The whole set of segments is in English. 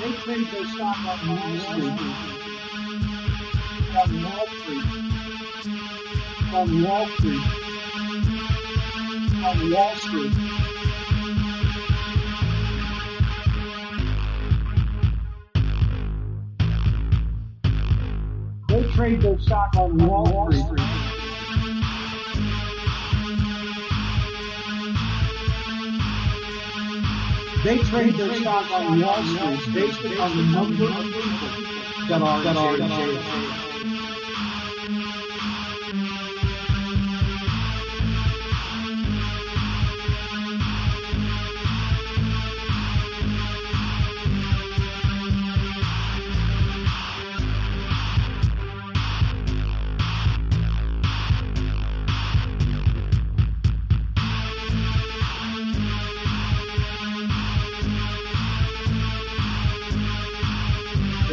They trade their stock on Wall Street. On Wall Street. On Wall Street. On Wall Street. They trade their stock on Wall Street. They trade their stock on Wall Street based on the number of people that are in jail.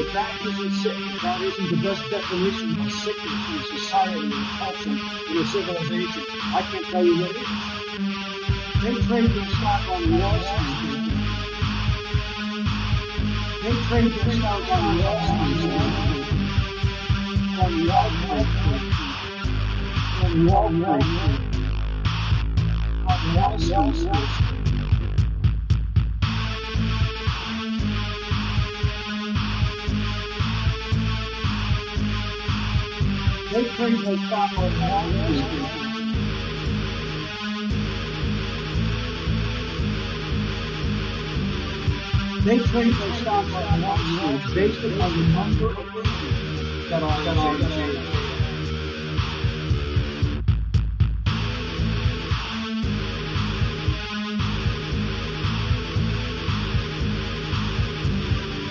If that isn't sick, if that isn't the best definition of sickness in society and culture in a civilization, I can't tell you what it is. They trade their stock on Wall Street. They trade their stock on Wall Street. On Wall Street. On Wall Street. On Wall Street. They trade their stock on Wall Street. They trade their stock on Wall Street based upon the number of people that are in jail.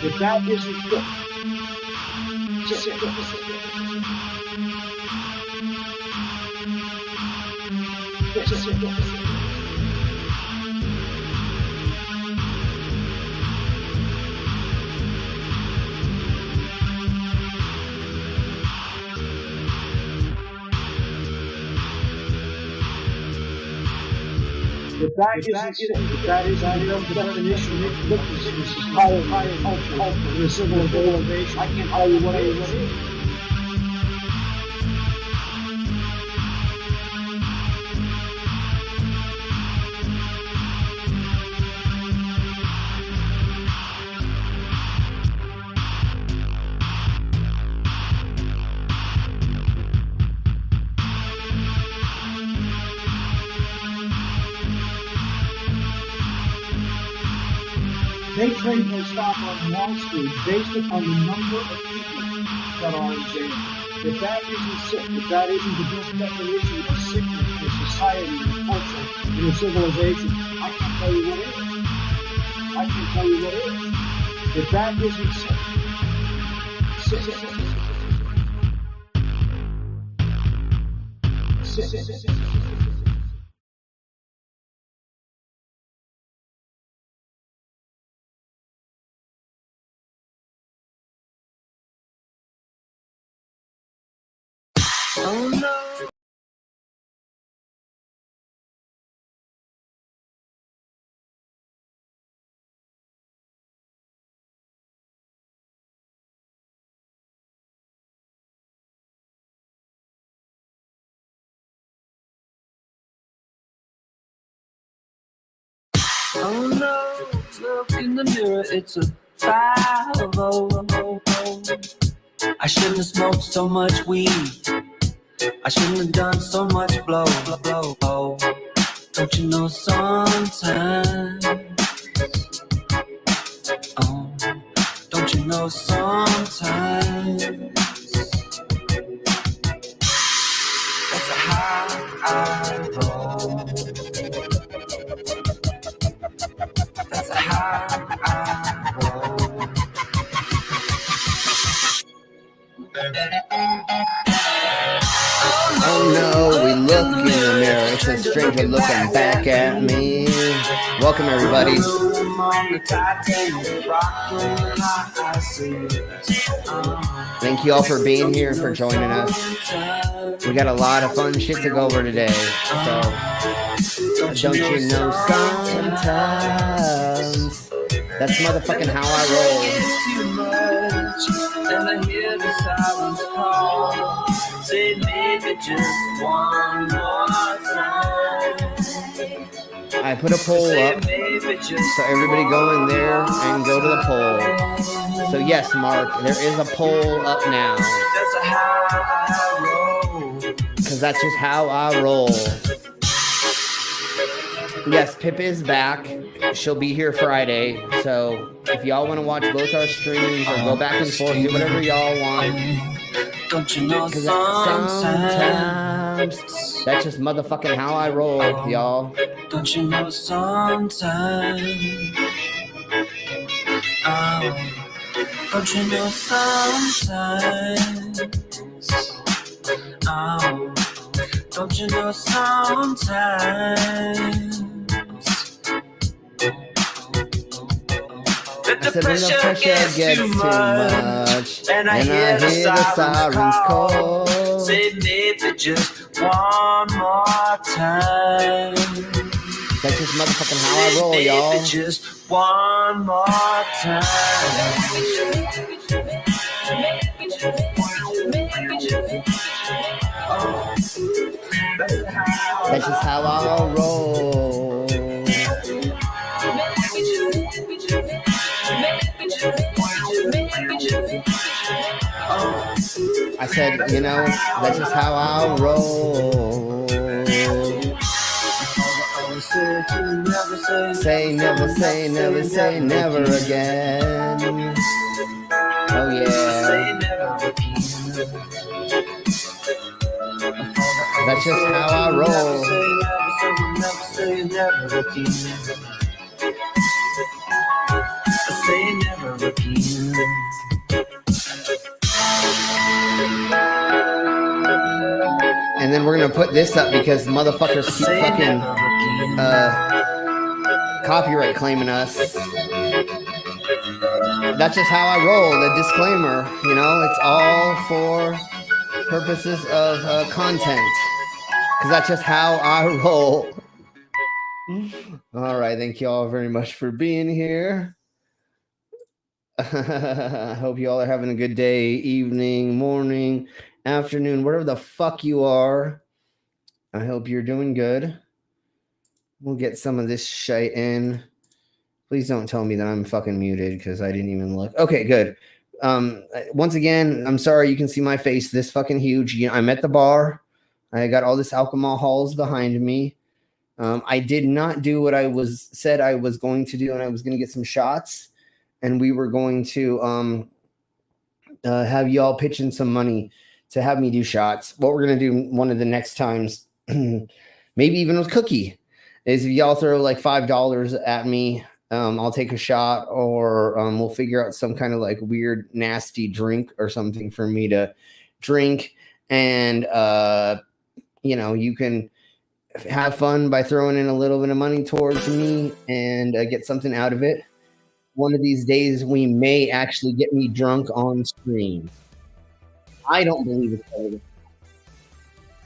If that isn't good, if that isn't sick, if that isn't the definition of sickness in society, culture, in a civilization, I can't tell you what it is. They trade their stock on Wall Street based upon the number of people that are in jail. If that isn't sick, if that isn't the best definition of sickness in a society, in a culture, in a civilization, I can't tell you what it is. I can't tell you what it is. If that isn't sick. Oh no. Oh no, look in the mirror, it's a 5-0. I shouldn't have smoked so much weed. I shouldn't have done so much blow. Don't you know sometimes? Oh, don't you know sometimes? That's how I roll. That's how I roll. Oh no, we look in the mirror. It's a stranger looking back at me. Welcome, everybody. Thank you all for being here, for joining us. We got a lot of fun shit to go over today. So, don't you know sometimes? That's motherfucking how I roll. Too much, and I hear the sirens call. Say maybe just one more time. I put a poll up, so everybody go in there and go to the poll. So yes, Mark, there is a poll up now. That's how I roll. Because that's just how I roll. Yes, Pip is back. She'll be here Friday. So if y'all want to watch both our streams or go back and forth, do whatever y'all want. Don't you know sometimes that's just motherfucking how I roll, y'all. Don't you know sometimes? Don't you know sometimes? Don't you know sometimes? I said when the pressure gets too much and I hear the sirens call, say maybe just one more time. That's just motherfucking how I roll, y'all. Maybe just one more time. That's just how I roll. I said, you know, that's just how I roll. Say never, say never, say never again. Oh yeah. That's just how I roll. Say never again. And then we're gonna put this up because motherfuckers keep fucking copyright claiming us. That's just how I roll. The disclaimer, you know, it's all for purposes of content, because that's just how I roll. All right, thank you all very much for being here. I hope you all are having a good day, evening, morning, afternoon, whatever the fuck you are. I hope you're doing good. We'll get some of this shit in. Please don't tell me that I'm fucking muted because I didn't even look. Okay, good. Once again, I'm sorry you can see my face this fucking huge. You know, I'm at the bar. I got all this alcohol halls behind me. I did not do what I said I was going to do, and I was going to get some shots, and we were going to have y'all pitch in some money to have me do shots. What we're going to do one of the next times, maybe even with Cookie, is if y'all throw like $5 at me, I'll take a shot, or we'll figure out some kind of like weird, nasty drink or something for me to drink. And, you know, you can have fun by throwing in a little bit of money towards me and get something out of it. One of these days, we may actually get me drunk on stream. I don't believe it's ever.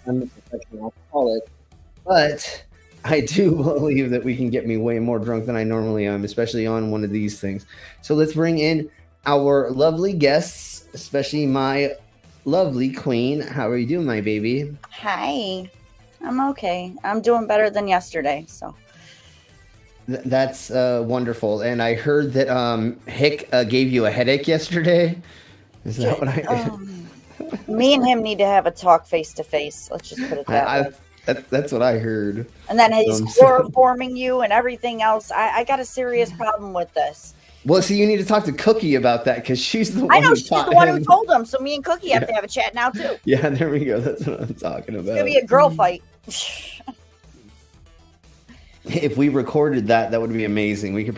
I'm a professional alcoholic, but I do believe that we can get me way more drunk than I normally am, especially on one of these things. So let's bring in our lovely guests, especially my lovely queen. How are you doing, my baby? Hi. I'm okay. I'm doing better than yesterday, so. That's wonderful. And I heard that Hick gave you a headache yesterday. Is that what I... Me and him need to have a talk face-to-face. Let's just put it that way. That's what I heard. And then he's chloroforming you and everything else. I got a serious problem with this. Well, see, you need to talk to Cookie about that because she's the one. I know, she's the one who told him. So me and Cookie have to have a chat now, too. Yeah, there we go. That's what I'm talking about. It's going to be a girl fight. If we recorded that, that would be amazing. We could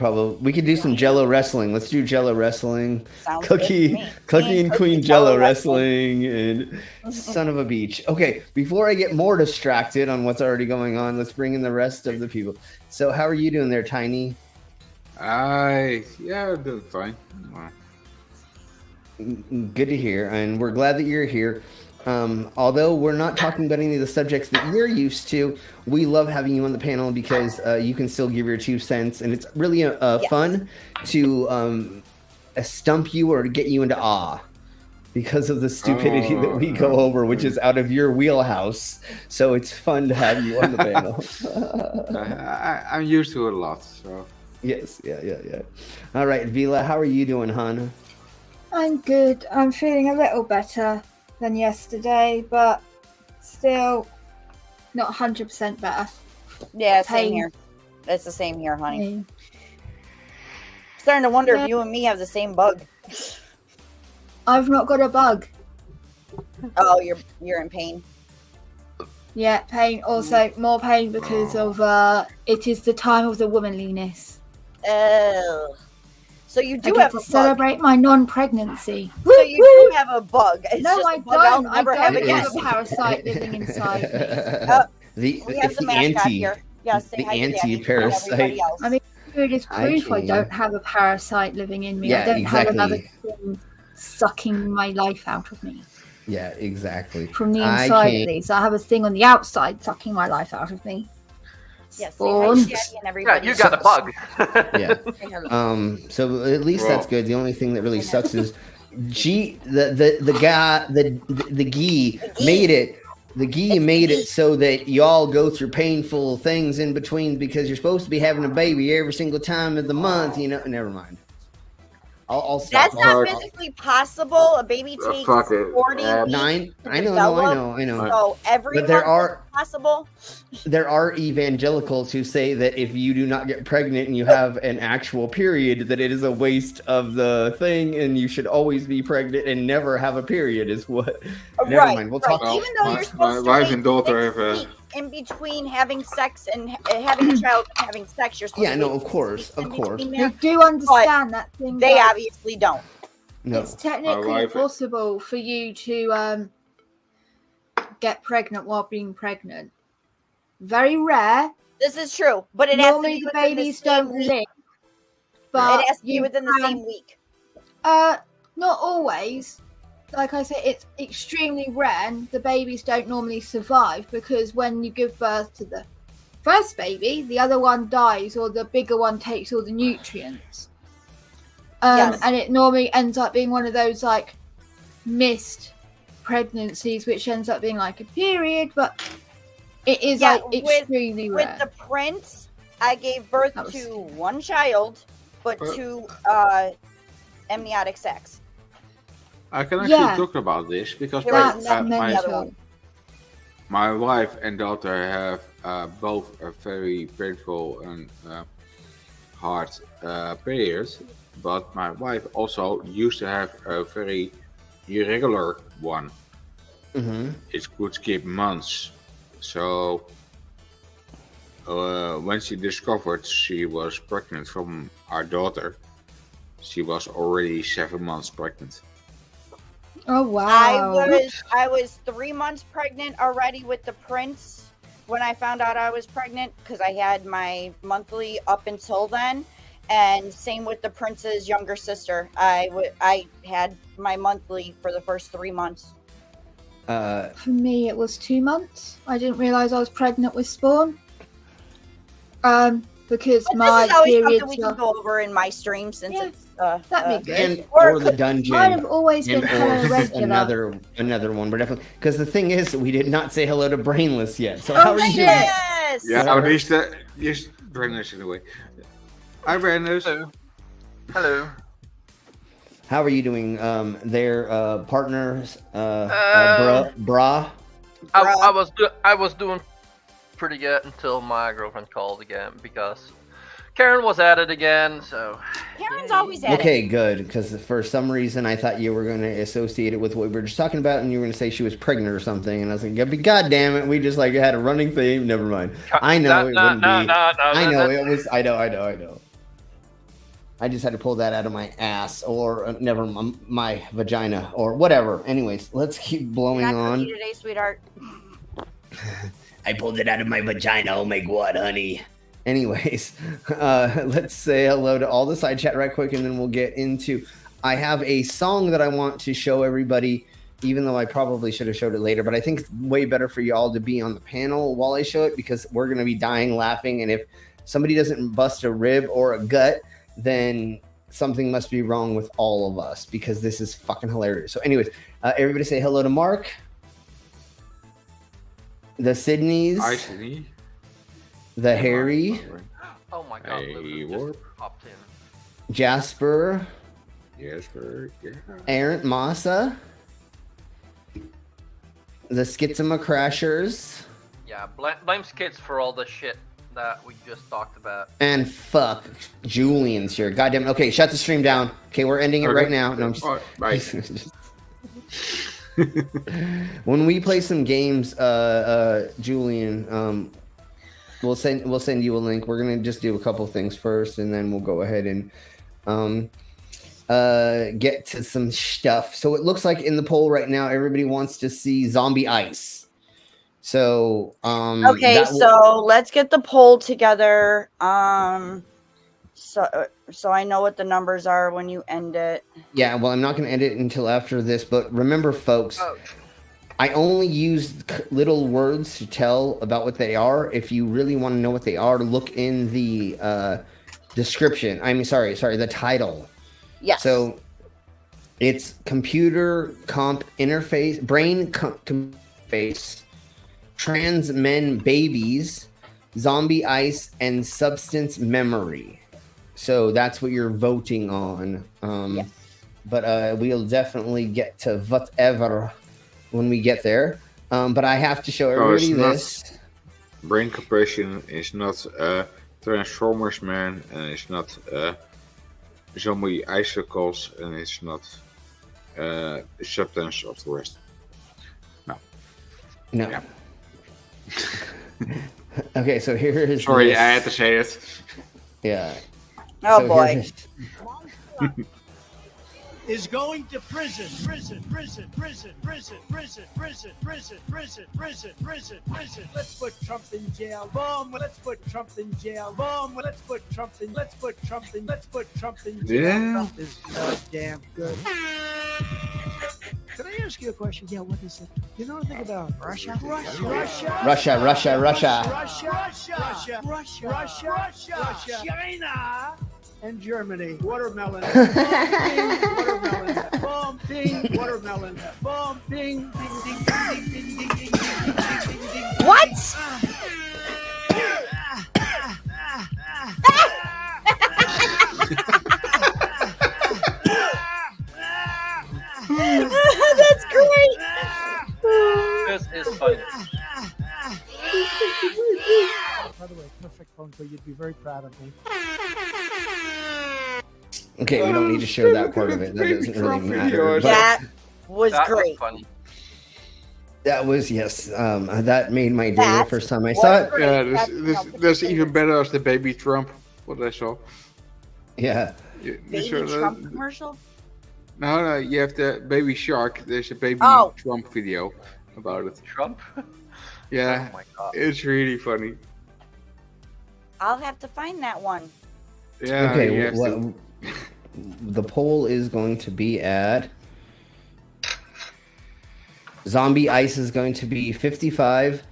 do some Jello wrestling. Let's do Jello wrestling. Sounds Cookie and Queen Jello wrestling and son of a beach. Okay, before I get more distracted on what's already going on, let's bring in the rest of the people. So how are you doing there, Tiny? I'm doing fine. Good to hear, and we're glad that you're here. Although we're not talking about any of the subjects that you're used to, we love having you on the panel because you can still give your 2 cents, and it's really fun to stump you or to get you into awe because of the stupidity that we go over, which is out of your wheelhouse. So it's fun to have you on the panel. I'm used to it a lot. So Yes, yeah. All right, Vila, how are you doing, hon? I'm good. I'm feeling a little better than yesterday, but still not 100% better. Yeah, same Pain. here. It's the same here, honey. Pain. Starting to wonder Yeah. if you and me have the same bug. I've not got a bug. Oh, you're in pain. Yeah, pain. Also, more pain because of it is the time of the womanliness. Oh. So you I do get have to a bug. celebrate my non-pregnancy. So you do have a bug. It's No, just I a bug I'll don't. I never have don't again. have a parasite living inside me. We have It's the the mascot anti. here. Yeah, say the hi to Daddy and anti-parasite. everybody else. I mean, it is proof I King. don't have a parasite living in me. Yeah, I don't have another exactly. thing sucking my life out of me. Yeah, exactly. From the I inside, can't- at least. I have a thing on the outside sucking my life out of me. Yes, say hi to Spawn. Daddy and everybody Yeah, you got a bug. Yeah. Say hello. So at least that's Wow. good. The only thing that really sucks is the guy the Gee made it. The Gee made it so that y'all go through painful things in between because you're supposed to be having a baby every single time of the month. You know, never mind. I'll stop. That's not Fuck. physically possible. A baby takes Fuck it. 40 weeks 9. to I know. develop. I know. So every But there month are- is possible. There are evangelicals who say that if you do not get pregnant and you have an actual period, that it is a waste of the thing, and you should always be pregnant and never have a period. Is what? Never Right, mind. We'll right. talk. Well, Even though my- you're supposed my to wife wait and daughter 6 have a- weeks in between having sex and having a child and having sex, you're supposed Yeah, to no, wait of 6 course, weeks of in course. between They there. do understand that thing. They that obviously don't. No. It's technically wife- possible for you to get pregnant while being pregnant. Very rare. This is true, but it Normally has to the be within babies the same don't week. live. But It has to be you within the can- same week. Not always. Like I said, it's extremely rare. And the babies don't normally survive because when you give birth to the first baby, the other one dies or the bigger one takes all the nutrients. Yes. And it normally ends up being one of those like missed pregnancies, which ends up being like a period, but it is Yeah, like extremely With rare. the prince, I gave birth That was- to one child, but two amniotic sacs. I can actually Yeah. talk about this because There my, was That's not my, many other mental. one. my wife and daughter have both a very painful and hard periods, but my wife also used to have a very irregular one. Mm-hmm. It could skip months. So when she discovered she was pregnant from our daughter, she was already 7 months pregnant. Oh wow! I was 3 months pregnant already with the prince when I found out I was pregnant because I had my monthly up until then, and same with the prince's younger sister. I had my monthly for the first 3 months. For me, it was 2 months. I didn't realize I was pregnant with Spawn. Because But my this is always periods something we are... can go over in my stream since Yeah, it's that'd be good. And Or or the dungeon. Mine have always And been or hello this is regular. another one. We're definitely because the thing is we did not say hello to Brainless yet. So Oh, how are you doing? yes. Yeah, but he's Brandon's in a way. Hi, Brandon. Hello. How are you doing? Their partners, Um, bra. I was doing pretty good until my girlfriend called again because Karen was at it again. So Karen's always at it. Okay, good. Because for some reason I thought you were going to associate it with what we were just talking about, and you were going to say she was pregnant or something. And I was like, God damn it, we just like had a running theme. Never mind. I know it wouldn't be. I know it was. I know. I just had to pull that out of my ass or my vagina or whatever. Anyways, let's keep blowing Not on. cookie today, sweetheart. I pulled it out of my vagina. Oh my god, honey. Anyways, let's say hello to all the side chat right quick, and then we'll get into. I have a song that I want to show everybody even though I probably should have showed it later, but I think it's way better for y'all to be on the panel while I show it because we're going to be dying laughing. And if somebody doesn't bust a rib or a gut, then something must be wrong with all of us because this is fucking hilarious. So anyways, everybody say hello to Mark. The Sydneys. Hi, Sydney. The Harry. Oh my god. Hey, Lulu Warp. just popped in. Jasper. Jasper. Yeah. Aaron Massa. The Schizoma Crashers. Yeah, blame Skids for all the shit that we just talked about. And fuck, Julian's here. Goddamn. Okay, shut the stream down. Okay, we're ending it right now. No, I'm just... Bye. When we play some games, Julian, we'll send you a link. We're gonna just do a couple things first, and then we'll go ahead and get to some stuff. So it looks like in the poll right now, everybody wants to see Zombie Ice. So okay, so let's get the poll together. So I know what the numbers are when you end it. Yeah, well, I'm not going to end it until after this, but remember, folks, I only use little words to tell about what they are. If you really want to know what they are, look in the description. I mean, sorry, the title. Yes. So it's computer comp interface, brain interface, trans men babies, zombie ice, and substance memory. So that's what you're voting on. Yes. But we'll definitely get to whatever when we get there. But I have to show everybody this. Brain compression is not Transformers Man, and it's not zombie icicles, and it's not substance of the rest. No. Yeah. Okay, so here is. Sorry, this. I had to say it. Yeah. Oh So boy. here's- Is going to prison. Let's put Trump in jail. Boom. Let's put Trump in jail. Boom. Let's put Trump in jail. Yeah. Trump is so damn good. Can I ask you a question? Yeah, what is it? You know anything about Russia? Russia, China, and Germany. Watermelon. Boom, ding, watermelon. Boom, ding, ding, ding, ding, ding, ding, ding, ding, ding, ding. What? That's great. This is funny. By the way, perfect phone call. You'd be very proud of me. Okay, we don't need to show that part of it. That doesn't really matter. But That was That great. was funny. that was, yes, that made my day the That first time I was saw it. great. Yeah, that's even better as the baby Trump. What I saw. Yeah. You Baby saw that? Trump commercial? No, you have the baby shark. There's a baby Oh. Trump video about it. Trump? Yeah, Oh my god. it's really funny. I'll have to find that one. Yeah. Okay, you have well, to- the poll is going to be at Zombie Ice is going to be 55.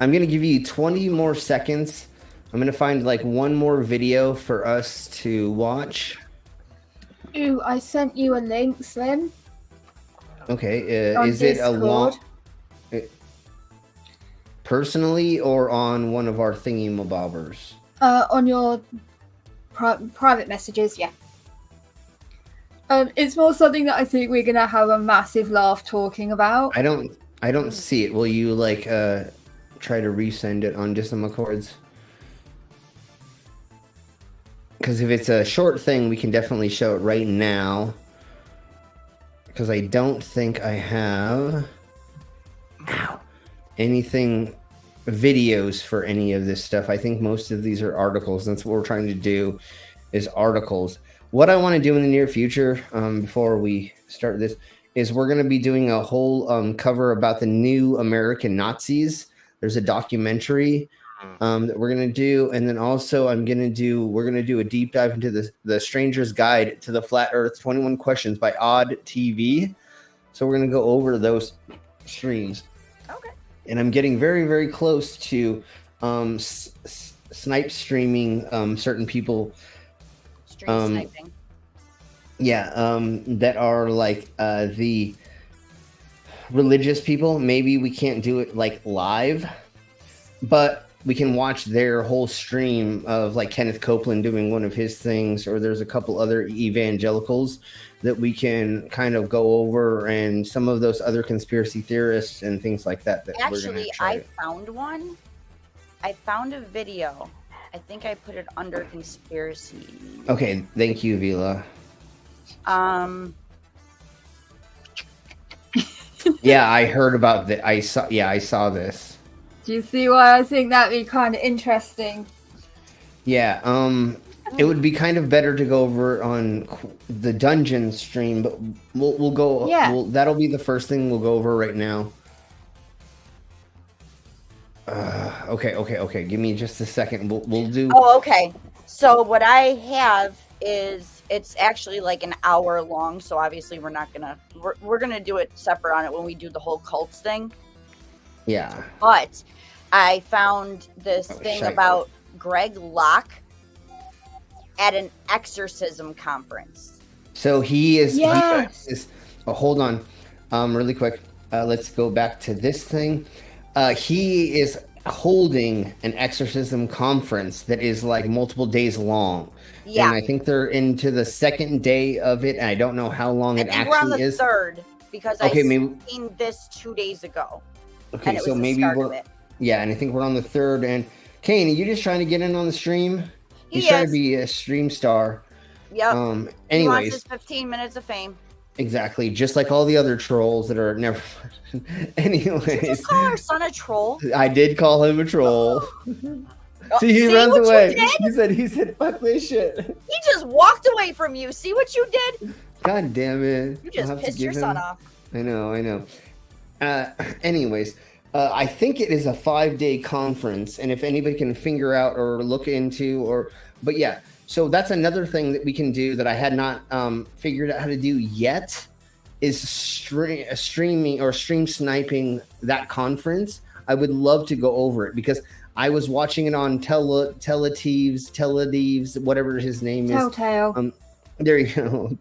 I'm going to give you 20 more seconds. I'm going to find like one more video for us to watch. Ooh, I sent you a link, Slim. Okay, On is it a long Discord. personally or on one of our thingy mabobbers? On your private messages, yeah. It's more something that I think we're gonna have a massive laugh talking about. I don't see it. Will you like try to resend it on Disney Accords? Because if it's a short thing, we can definitely show it right now. Because I don't think I have anything, videos for any of this stuff. I think most of these are articles. That's what we're trying to do, is articles. What I want to do in the near future, before we start this, is we're going to be doing a whole cover about the new American Nazis. There's a documentary that we're going to do, and then also we're going to do a deep dive into the Stranger's Guide to the Flat Earth, 21 Questions by Odd TV. So we're gonna go over those streams. Okay. And I'm getting very, very close to snipe streaming certain people. Stream sniping. Yeah, that are like the religious people. Maybe we can't do it like live, but we can watch their whole stream of like Kenneth Copeland doing one of his things, or there's a couple other evangelicals that we can kind of go over, and some of those other conspiracy theorists and things like that. Actually, I found one. I found a video. I think I put it under conspiracy. Okay, thank you, Vila. Yeah, I heard about that. I saw this. Do you see why I think that'd be kind of interesting? Yeah, it would be kind of better to go over on the dungeon stream, but we'll go. Yeah. That'll be the first thing we'll go over right now. Okay. Give me just a second. We'll do. Oh, okay. So what I have is it's actually like an hour long. So obviously we're gonna do it separate on it when we do the whole cults thing. Yeah. But I found this thing about Greg Locke at an exorcism conference. So he is. Yes. Hold on, really quick. Let's go back to this thing. He is holding an exorcism conference that is like multiple days long. Yeah. And I think they're into the second day of it. And I don't know how long it actually is. We're on the third because I seen this 2 days ago. Okay, so maybe yeah, and I think we're on the third. And Kane, are you just trying to get in on the stream? He's trying to be a stream star. Yep. Anyways, he wants his 15 minutes of fame. Exactly, just like all the other trolls that are never. Anyways, did you just call our son a troll? I did call him a troll. See, he runs away. He said, "Fuck this shit." He just walked away from you. See what you did? God damn it! You just pissed your son off. I know. Anyways, I think it is a 5-day conference, and if anybody can figure out or look into, but yeah. So that's another thing that we can do that I had not figured out how to do yet is streaming or stream sniping that conference. I would love to go over it because I was watching it on Teledives, whatever his name is. Telltale. There you go.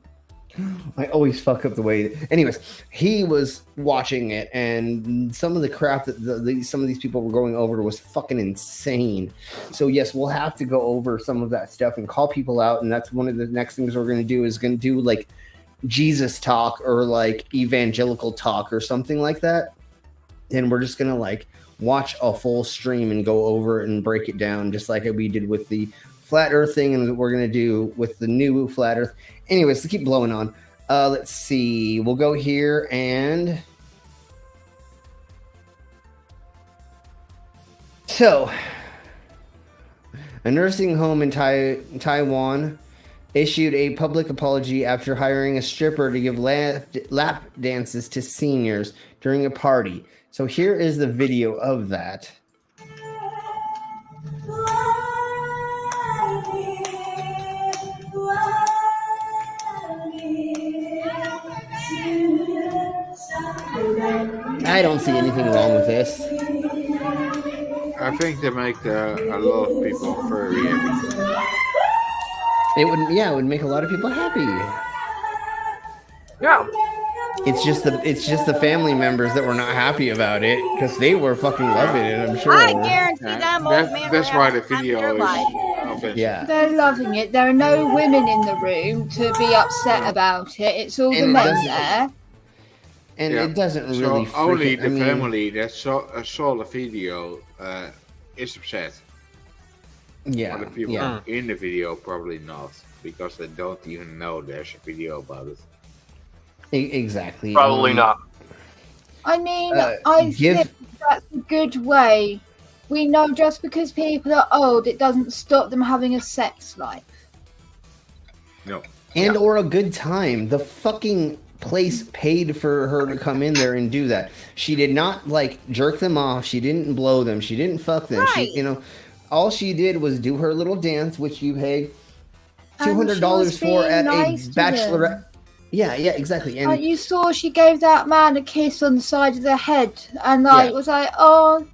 I always fuck up the way. Anyways, he was watching it, and some of the crap that some of these people were going over was fucking insane. So yes, we'll have to go over some of that stuff and call people out, and that's one of the next things we're going to do is going to do like Jesus talk or like evangelical talk or something like that. And we're just going to like watch a full stream and go over it and break it down just like we did with the flat earth thing and we're going to do with the new flat earth. Anyways, to keep blowing on. Let's see. We'll go here and so a nursing home in Taiwan issued a public apology after hiring a stripper to give lap dances to seniors during a party. So here is the video of that. I don't see anything wrong with this. I think they make a lot of people very happy. It would make a lot of people happy. Yeah. It's just the family members that were not happy about it because they were fucking loving it. I'm sure. I guarantee them old men. That's why the video is. Yeah. They're loving it. There are no women in the room to be upset about it. It's all the men there. And it doesn't really. So only the family that saw the video is upset. Yeah. But the people in the video probably not because they don't even know there's a video about it. Exactly. Probably not. I mean, I think that's a good way. We know just because people are old, it doesn't stop them having a sex life. No. And or a good time. The fucking place paid for her to come in there and do that. She did not like jerk them off. She didn't blow them. She didn't fuck them. Right. She, all she did was do her little dance, which you paid $200 for at a bachelorette. Yeah, exactly. And Like you saw, she gave that man a kiss on the side of the head, and like was like, oh,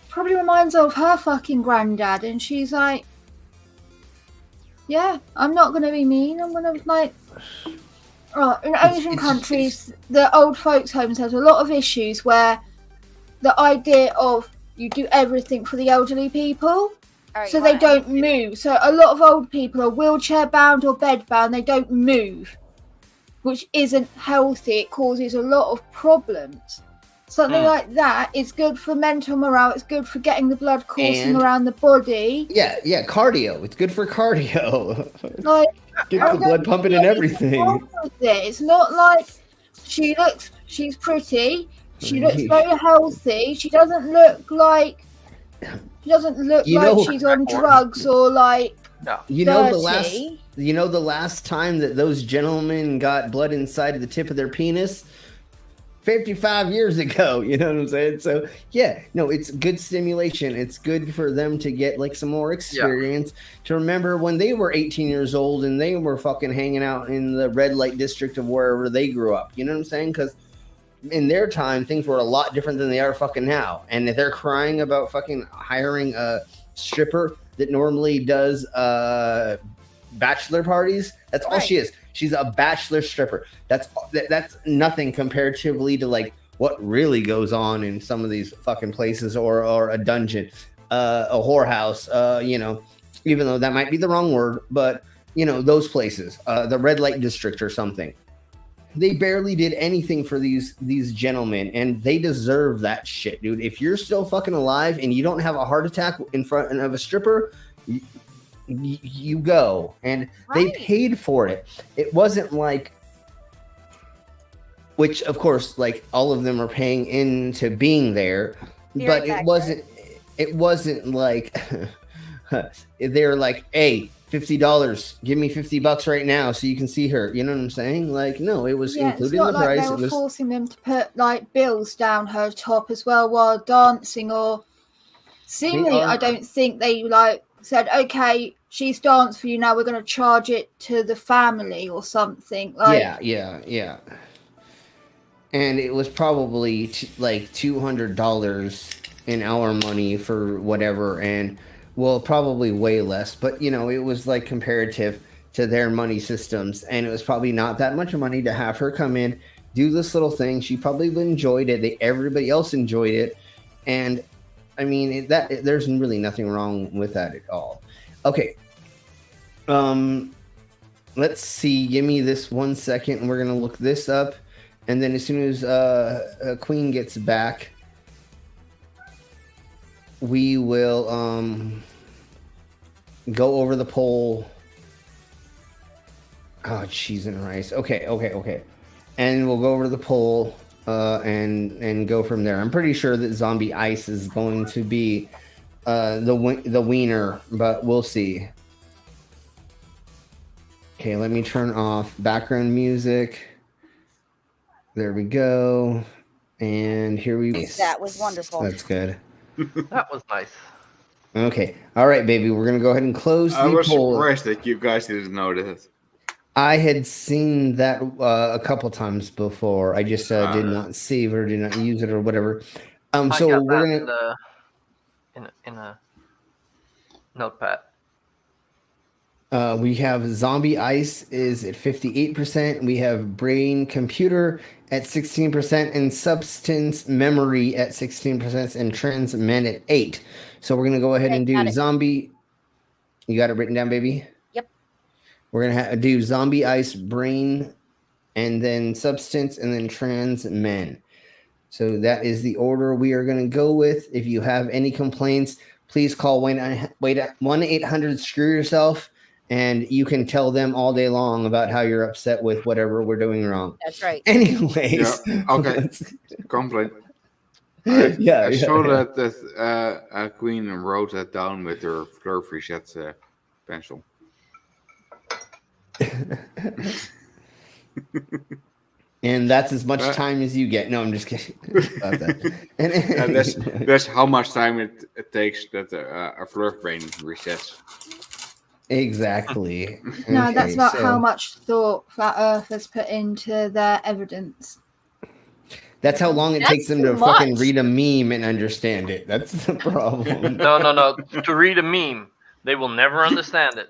probably reminds her of her fucking granddad, and she's like, yeah, I'm not gonna be mean. I'm gonna like. Oh, in Asian countries, the old folks' homes has a lot of issues where the idea of you do everything for the elderly people. Right, so they don't move. So a lot of old people are wheelchair bound or bed bound. They don't move, which isn't healthy. It causes a lot of problems. Something like that is good for mental morale. It's good for getting the blood coursing around the body. Yeah, cardio. It's good for cardio. Like, get the blood pumping and everything. It's not like she's pretty. She looks very healthy. She doesn't look like she's on drugs or like you know the last time that those gentlemen got blood inside of the tip of their penis 55 years ago, you know what I'm saying? So yeah, no, it's good stimulation. It's good for them to get like some more experience, to remember when they were 18 years old and they were fucking hanging out in the red light district of wherever they grew up, you know what I'm saying? Because in their time, things were a lot different than they are fucking now. And if they're crying about fucking hiring a stripper that normally does bachelor parties, that's all she is. She's a bachelor stripper. That's nothing comparatively to like what really goes on in some of these fucking places, or a dungeon, a whorehouse, you know, even though that might be the wrong word, but you know, those places, the red light district or something. They barely did anything for these gentlemen, and they deserve that shit, dude. If you're still fucking alive and you don't have a heart attack in front of a stripper, you go. And they paid for it. It wasn't like, which of course, like all of them are paying into being there, but it wasn't like they're like, hey, $50, give me $50 right now so you can see her, you know what I'm saying? Like, no, it was included in the price. They were forcing them to put like bills down her top as well while dancing, or seemingly I don't think they like said, okay, she's danced for you, now we're going to charge it to the family or something. Like, yeah. And it was probably like $200 in our money for whatever, and well, probably way less, but you know, it was like comparative to their money systems, and it was probably not that much money to have her come in, do this little thing. She probably enjoyed it. Everybody else enjoyed it, and I mean there's really nothing wrong with that at all. Okay, let's see. Give me this 1 second, and we're gonna look this up, and then as soon as Queen gets back, we will go over the poll. Oh, cheese and rice. Okay. And we'll go over the poll and go from there. I'm pretty sure that Zombie Ice is going to be the wiener, but we'll see. Okay, let me turn off background music. There we go. And here we go. That was wonderful. That's good. That was nice. Okay. All right, baby. We're going to go ahead and close the poll. I was surprised that you guys didn't know that. I had seen that a couple times before. I just did not save or did not use it or whatever. So we're going to... In a notepad. We have Zombie Ice is at 58%. We have Brain Computer at 16%, and Substance Memory at 16%, and Transmen at 8%. So we're going to go ahead and do Zombie. You got it written down, baby? Yep. We're going to do Zombie Ice, Brain, and then Substance, and then Transmen. So that is the order we are going to go with. If you have any complaints, please call 1-800-SCREW-YOURSELF. And you can tell them all day long about how you're upset with whatever we're doing wrong. That's right. Anyways. Yeah, okay. Complaint. I saw that Queen wrote that down with her Fleur Frichet pencil. And that's as much time as you get. No, I'm just kidding about that. That's how much time it takes that a Fleur brain resets. Exactly. No, that's Okay, about so how much thought Flat Earthers put into their evidence. that's how long it That's takes them too to fucking much. read a meme and understand it. That's the problem. No. To read a meme, they will never understand it.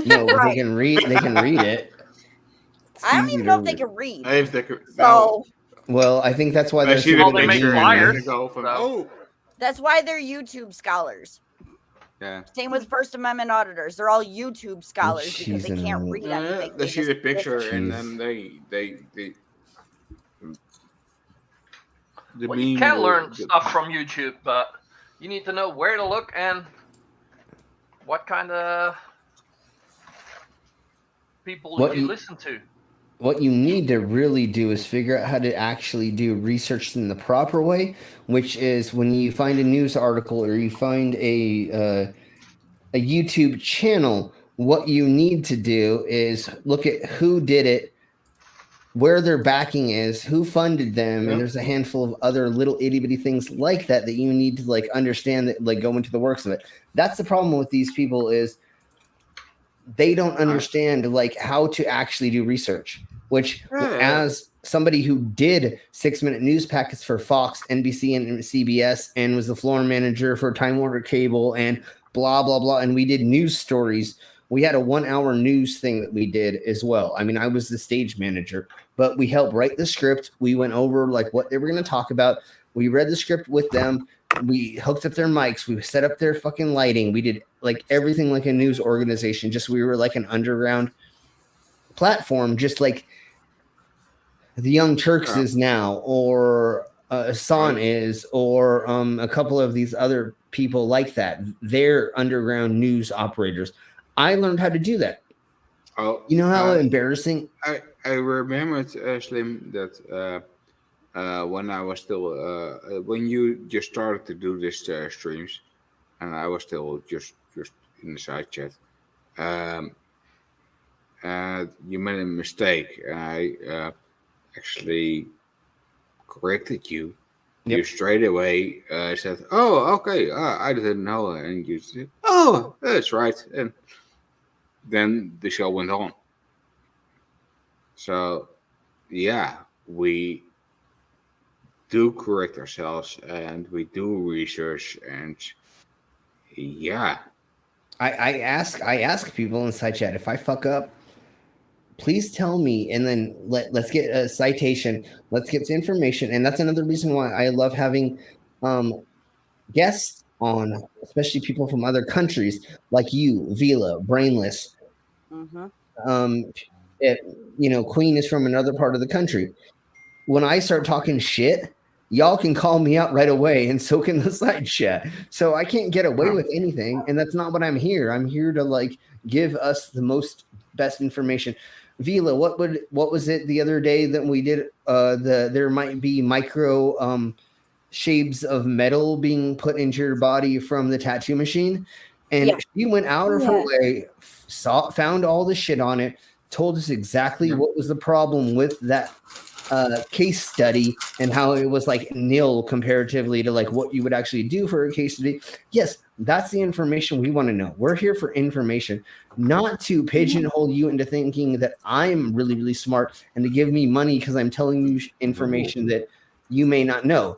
No, but they Right. can read. They can read it. It's I don't easy even to know if they read. can read. If they could, So Well, I think that's why I they're see so the Well, good they at make picture memeing. flyers. and go from, so- oh, that's why they're YouTube scholars. yeah. Same with First Amendment auditors. They're all YouTube scholars because they She's can't in- read Yeah, anything. they see just the picture listen. and Jeez. then they the Well, you meme can will- learn stuff from YouTube, but you need to know where to look and what kind of people What you you- listen to. What you need to really do is figure out how to actually do research in the proper way, which is when you find a news article or you find a YouTube channel. What you need to do is look at who did it, where their backing is, who funded them, Yeah. and there's a handful of other little itty bitty things like that that you need to like understand that like go into the works of it. That's the problem with these people is they don't understand like how to actually do research. Which, Yeah. as somebody who did 6-minute news packets for Fox, NBC, and CBS, and was the floor manager for Time Warner Cable, and blah blah blah, and we did news stories. We had a 1-hour news thing that we did as well. I mean, I was the stage manager, but we helped write the script. We went over like what they were going to talk about. We read the script with them. We hooked up their mics. We set up their fucking lighting. We did like everything like a news organization. Just we were like an underground platform, just like the Young Turks Yeah. is now, or San Right. is, or a couple of these other people like that. They're underground news operators. I learned how to do that. Oh, You know how embarrassing? I remembered, Slim, that when I was still when you just started to do this streams, and I was still just in the side chat. You made a mistake, and I actually corrected you. Yep. You straight away said, "Oh, okay, I didn't know," and you said, "Oh, that's right," and then the show went on. So, yeah, we do correct ourselves and we do research, and yeah, I ask people in side chat if I fuck up, please tell me, and then let's get a citation. Let's get some information, and that's another reason why I love having guests on, especially people from other countries like you, Vila, Brainless. Mhm. Queen is from another part of the country. When I start talking shit, y'all can call me out right away, and so can the side chat. So I can't get away with anything, and that's not what I'm here. I'm here to like give us the best information. Vila, what was it the other day that we did? There might be micro shades of metal being put into your body from the tattoo machine, and Yeah. she went out of her way, found all the shit on it, told us exactly what was the problem with that case study and how it was like nil comparatively to like what you would actually do for a case study. Yes, that's the information we want to know. We're here for information, not to pigeonhole you into thinking that I'm really, really smart and to give me money because I'm telling you information that you may not know.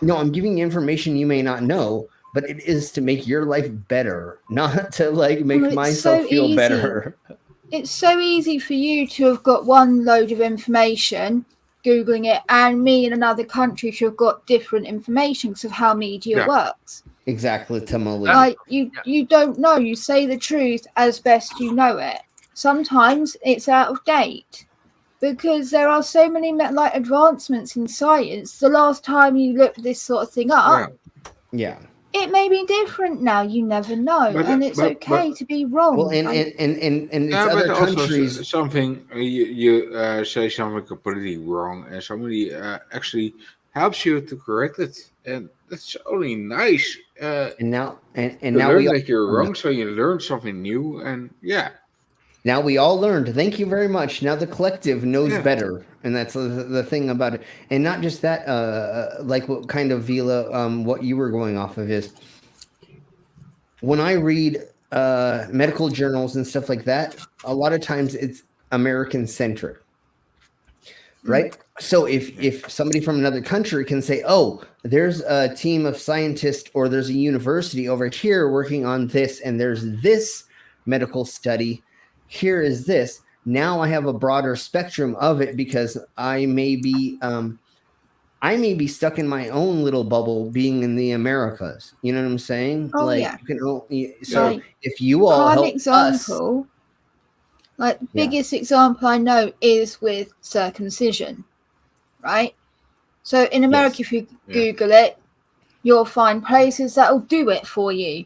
No, I'm giving you information you may not know, but it is to make your life better, not to like make Well, it's myself so feel easy. better. It's so easy for you to have got one load of information, Googling it, and me in another country to have got different information because of how media works. Exactly, Tamali. Like you don't know. You say the truth as best you know it. Sometimes it's out of date because there are so many like advancements in science. The last time you looked this sort of thing up, Yeah. it may be different now. You never know, and it's okay to be wrong. Well, and it's other but also countries. something you say something completely wrong, and somebody actually helps you to correct it, and that's only nice. And now to now learn we that you're wrong, so you learn something new, and yeah. Now we all learned. Thank you very much. Now the collective knows better, and that's the thing about it. And not just that. Like what kind of Vila, what you were going off of is when I read medical journals and stuff like that, a lot of times it's American centric, right? So if somebody from another country can say, oh, there's a team of scientists or there's a university over here working on this and there's this medical study, here is this. Now I have a broader spectrum of it because I may be stuck in my own little bubble being in the Americas. You know what I'm saying? Oh, like yeah. you can only, so Like, if you all prime help example, like biggest example I know is with circumcision, right? So in America, if you Google it, you'll find places that will do it for you.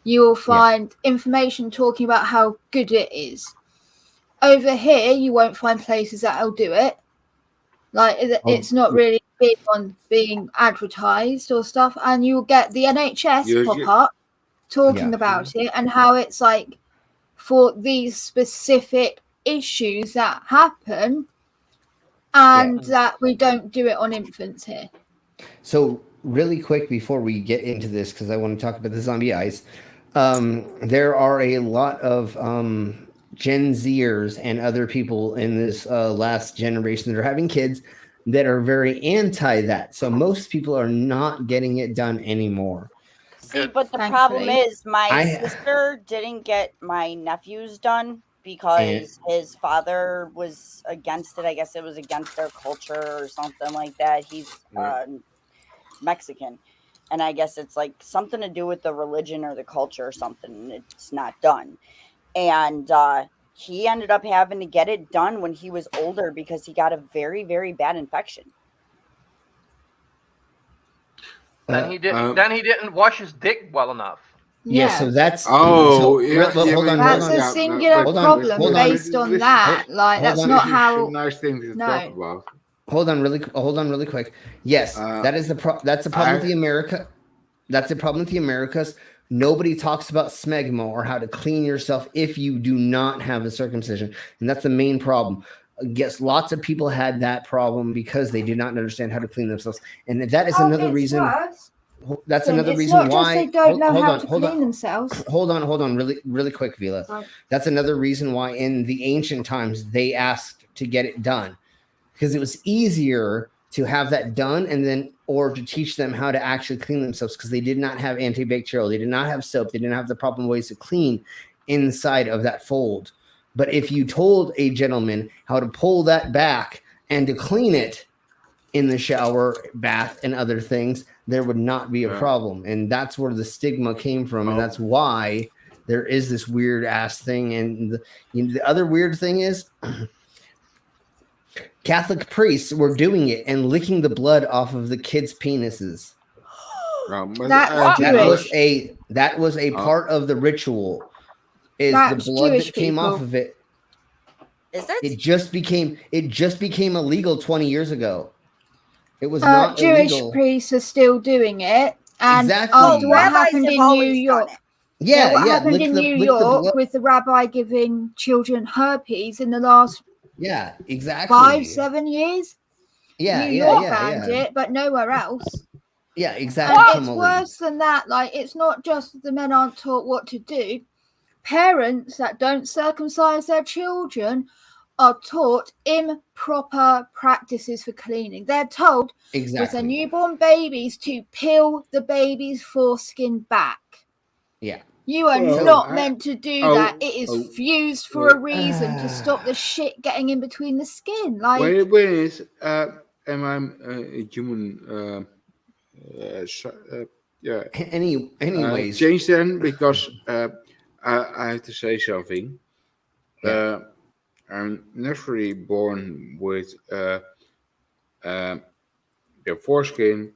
You will find information talking about how good it is. Over here, you won't find places that will do it. Like it's not really big on being advertised or stuff, and you'll get the NHS pop up talking about it and how it's like for these specific issues that happen, and that we don't do it on infants here. So really quick before we get into this, because I want to talk about the zombie eyes, there are a lot of Gen Zers and other people in this last generation that are having kids that are very anti that. So most people are not getting it done anymore. See, but the problem is my sister didn't get my nephews done because his father was against it. I guess it was against their culture or something like that. He's Mexican. And I guess it's like something to do with the religion or the culture or something. It's not done. And he ended up having to get it done when he was older because he got a very, very bad infection. Then he didn't. Then he didn't wash his dick well enough. Yeah, so that's hold on, that's a singular problem based on that. Like that's not how. Nice thing to talk about. Hold on, really quick. Yes, that is that's the problem with the America. That's the problem with the Americas. Nobody talks about smegma or how to clean yourself if you do not have a circumcision, and that's the main problem. Yes, lots of people had that problem because they did not understand how to clean themselves, and that is another reason. That's another reason why they don't know how to clean themselves. Hold on, really quick, Vila. Right. That's another reason why in the ancient times they asked to get it done because it was easier to have that done and then or to teach them how to actually clean themselves because they did not have antibacterial, they did not have soap, they didn't have the proper ways to clean inside of that fold. But if you told a gentleman how to pull that back and to clean it in the shower, bath, and other things, there would not be a problem. And that's where the stigma came from. And that's why there is this weird ass thing. And the other weird thing is Catholic priests were doing it and licking the blood off of the kids' penises. That was a part of the ritual. Is the blood Jewish that came people. Off of it? Is it? It just became illegal 20 years ago. It was not Jewish illegal. Priests are still doing it, and exactly. What happened in New York? What happened in New York with the rabbi giving children herpes in the last 5-7 years? New York banned it, but nowhere else. Yeah, exactly. And it's worse than that. Like, it's not just the men aren't taught what to do. Parents that don't circumcise their children are taught improper practices for cleaning. They're told with their newborn babies to peel the baby's foreskin back. Yeah. You are not meant to do that. It is fused for a reason to stop the shit getting in between the skin. Like, anyways, am I a human? Anyways, change then because I have to say something. I'm naturally born with the foreskin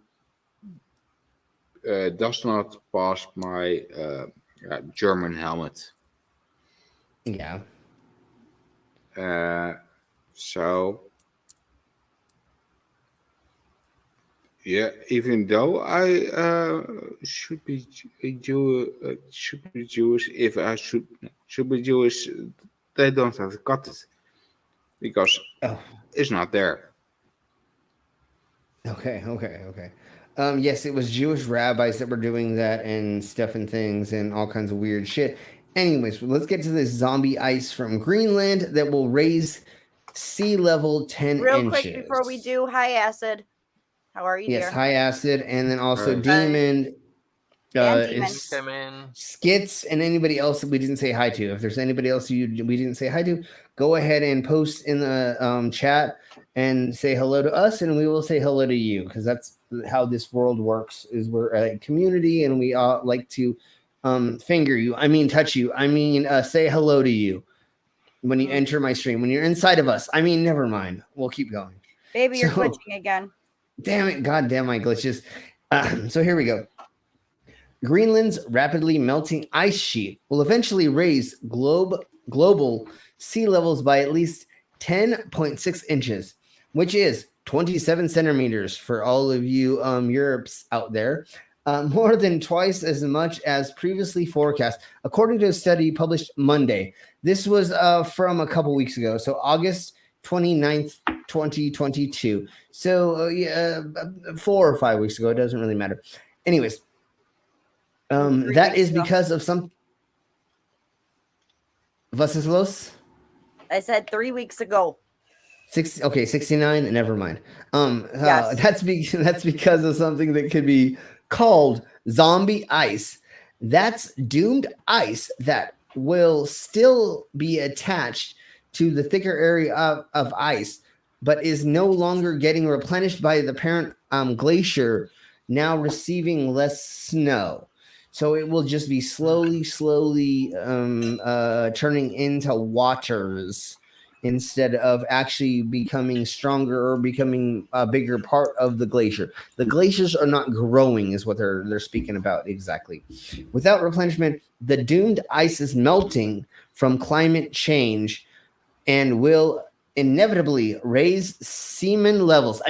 does not pass my German helmet. Yeah. So even though I should be Jewish, if I should be Jewish, they don't have to cut it because it's not there. Okay. Yes, it was Jewish rabbis that were doing that and stuff and things and all kinds of weird shit. Anyways, let's get to this zombie ice from Greenland that will raise sea level 10 Real inches. quick before we do, hi Acid. How are you, Yes, dear? high acid, and then also Right. Demon. And Demon. Is Came in. Skits and anybody else that we didn't say hi to. If there's anybody else we didn't say hi to, go ahead and post in the chat and say hello to us, and we will say hello to you, because that's how this world works. Is we're a community, and we all like to finger you. I mean, touch you. I mean, say hello to you when you enter my stream. When you're inside of us. I mean, never mind. We'll keep going. Baby, you're So- glitching again. Damn it. God damn my glitches. So here we go. Greenland's rapidly melting ice sheet will eventually raise global sea levels by at least 10.6 inches, which is 27 centimeters for all of you Europes out there, more than twice as much as previously forecast, according to a study published Monday. This was from a couple weeks ago, so August 29th, 2022. So 4 or 5 weeks ago, it doesn't really matter. Anyways, that is because of some. Was ist los? I said 3 weeks ago. 69. Never mind. Yes. That's because of something that could be called zombie ice. That's doomed ice that will still be attached to the thicker area of ice, but is no longer getting replenished by the parent glacier, now receiving less snow. So it will just be slowly turning into waters instead of actually becoming stronger or becoming a bigger part of the glacier. The glaciers are not growing, is what they're speaking about exactly. Without replenishment, the doomed ice is melting from climate change and will inevitably raise sea levels.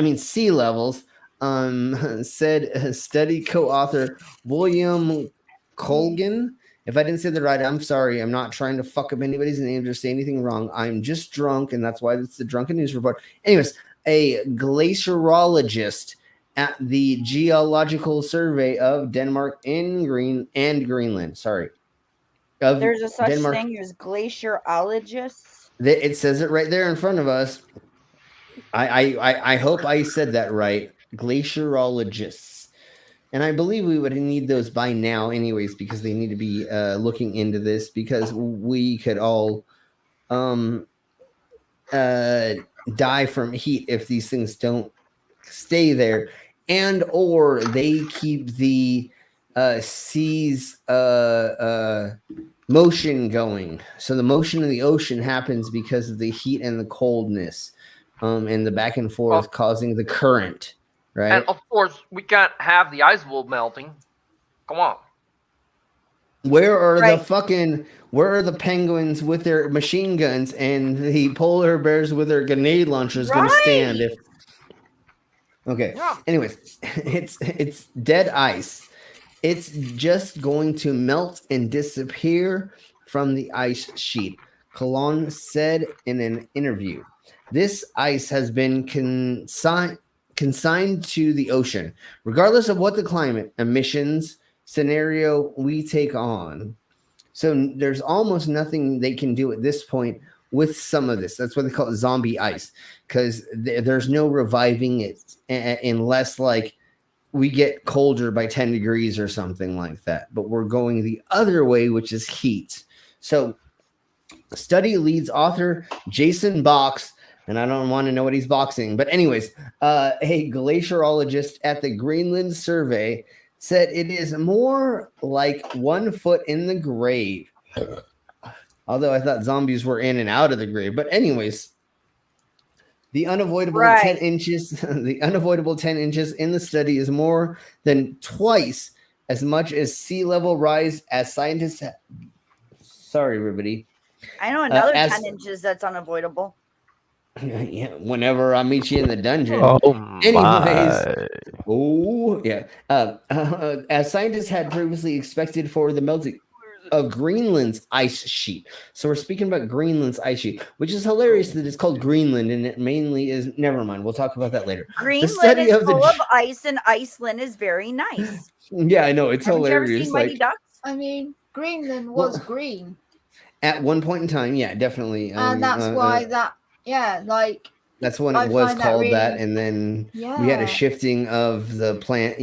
Said study co-author William Colgan. If I didn't say that right, I'm sorry. I'm not trying to fuck up anybody's name or say anything wrong. I'm just drunk, and that's why it's the Drunken News Report. Anyways, a glaciologist at the Geological Survey of Denmark and Greenland. Sorry. There's a such Denmark. thing as glaciologists. It says it right there in front of us. I hope I said that right. Glaciologist. And I believe we would need those by now anyways, because they need to be looking into this, because we could all die from heat if these things don't stay there, and or they keep the seas motion going. So the motion of the ocean happens because of the heat and the coldness, and the back and forth causing the current. Right. And of course, we can't have the ice wall melting. Come on. Where are the penguins with their machine guns and the polar bears with their grenade launchers going to stand? Yeah. Anyways, it's dead ice. It's just going to melt and disappear from the ice sheet, Colon said in an interview. This ice has been consigned to the ocean, regardless of what the climate emissions scenario we take on. So there's almost nothing they can do at this point with some of this. That's what they call it, zombie ice, because there's no reviving it unless like we get colder by 10 degrees or something like that. But we're going the other way, which is heat. So study leads author Jason Box, and I don't want to know what he's boxing, but anyways, a glaciologist at the Greenland survey said it is more like 1 foot in the grave. Although I thought zombies were in and out of the grave. But anyways, the unavoidable 10 inches in the study is more than twice as much as sea level rise as scientists have. Sorry, everybody. I know another 10 inches that's unavoidable. Yeah, whenever I meet you in the dungeon. As scientists had previously expected for the melting of Greenland's ice sheet. So we're speaking about Greenland's ice sheet, which is hilarious that it's called Greenland and it mainly is. Never mind. We'll talk about that later. Greenland is full of ice, and Iceland is very nice. Yeah, I know. It's Haven't hilarious. you ever seen Mighty Ducks? I mean, Greenland was green. At one point in time, yeah, definitely. And that's why that's when it was called that, and then we had a shifting of the planet,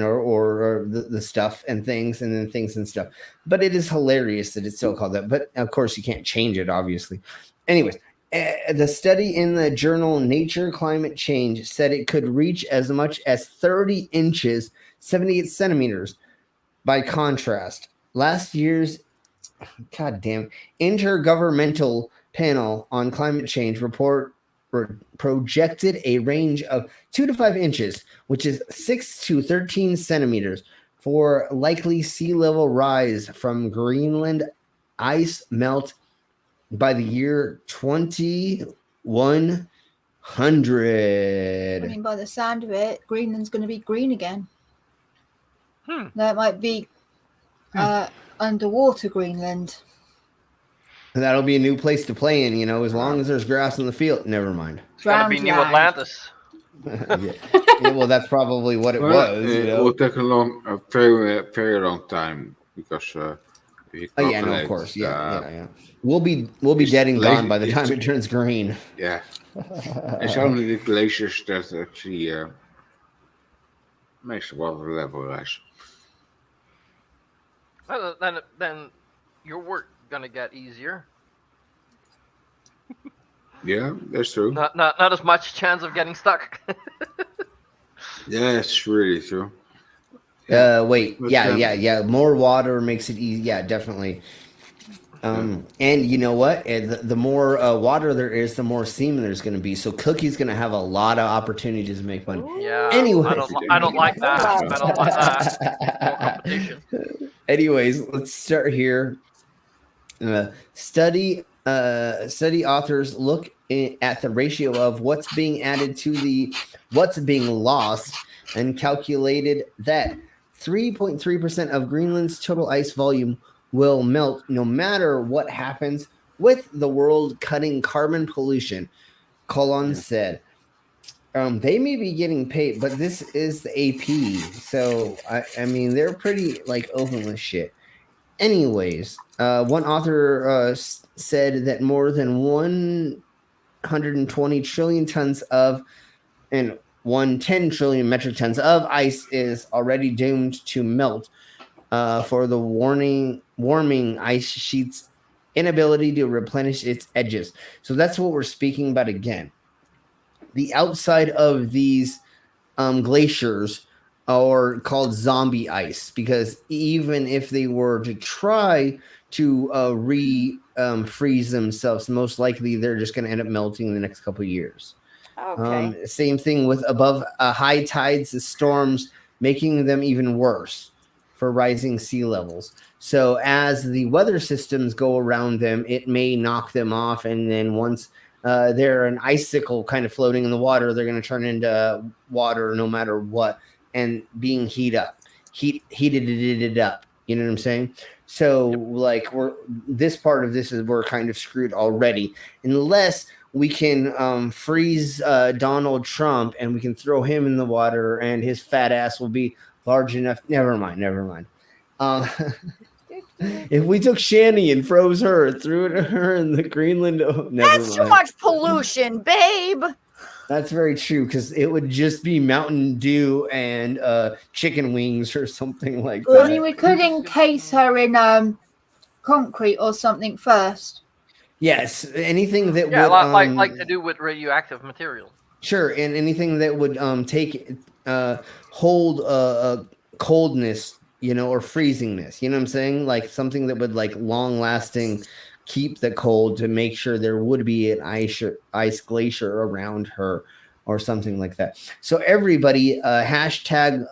or the stuff and things, and then things and stuff. But it is hilarious that it's still called that. But of course, you can't change it, obviously. Anyways, the study in the journal Nature Climate Change said it could reach as much as 30 inches, 78 centimeters. By contrast, last year's Intergovernmental Panel on Climate Change report projected a range of 2 to 5 inches, which is 6 to 13 centimeters, for likely sea level rise from Greenland ice melt by the year 2100. I mean, by the sound of it, Greenland's going to be green again. That might be underwater Greenland. And that'll be a new place to play in, as long as there's grass in the field. Never mind. It's gonna be New Atlantis. Yeah, well, that's probably what it was. It will take a very long time because. Of course, yeah. We'll be dead and gone by the time it turns green. Yeah, it's only the glaciers that actually makes the water level rise. Well, then your work gonna get easier. Yeah, that's true. Not as much chance of getting stuck. Yeah, it's really true. More water makes it easy. Yeah, definitely. And you know what? The more water there is, the more semen there's going to be. So Cookie's going to have a lot of opportunities to make money. Yeah. Anyway, I don't like that. I don't like that. More competition. Anyways, let's start here. Study authors look at the ratio of what's being added to what's being lost, and calculated that 3.3% of Greenland's total ice volume will melt no matter what happens with the world cutting carbon pollution. Colon said. They may be getting paid, but this is the AP, so I mean they're pretty open with shit. Anyways, one author said that more than 120 trillion tons and 110 trillion metric tons of ice is already doomed to melt for the warming ice sheet's inability to replenish its edges. So that's what we're speaking about again. The outside of these glaciers are called zombie ice, because even if they were to try to freeze themselves, most likely they're just going to end up melting in the next couple of years. Okay. Same thing with above high tides, the storms, making them even worse for rising sea levels. So as the weather systems go around them, it may knock them off, and then once they're an icicle kind of floating in the water, they're going to turn into water no matter what, and being heated up. You know what I'm saying? So this part of this is we're kind of screwed already, unless we can freeze Donald Trump and we can throw him in the water and his fat ass will be large enough. Never mind. If we took Shani and froze her, threw it at her in the Greenland, that's too much pollution, babe. That's very true, because it would just be Mountain Dew and chicken wings or something like that. I mean, we could encase her in concrete or something first. Yes, anything that would like to do with radioactive material. Sure, and anything that would hold coldness, or freezingness. You know what I'm saying? Like something that would long lasting keep the cold, to make sure there would be an ice glacier around her or something like that. So everybody hashtag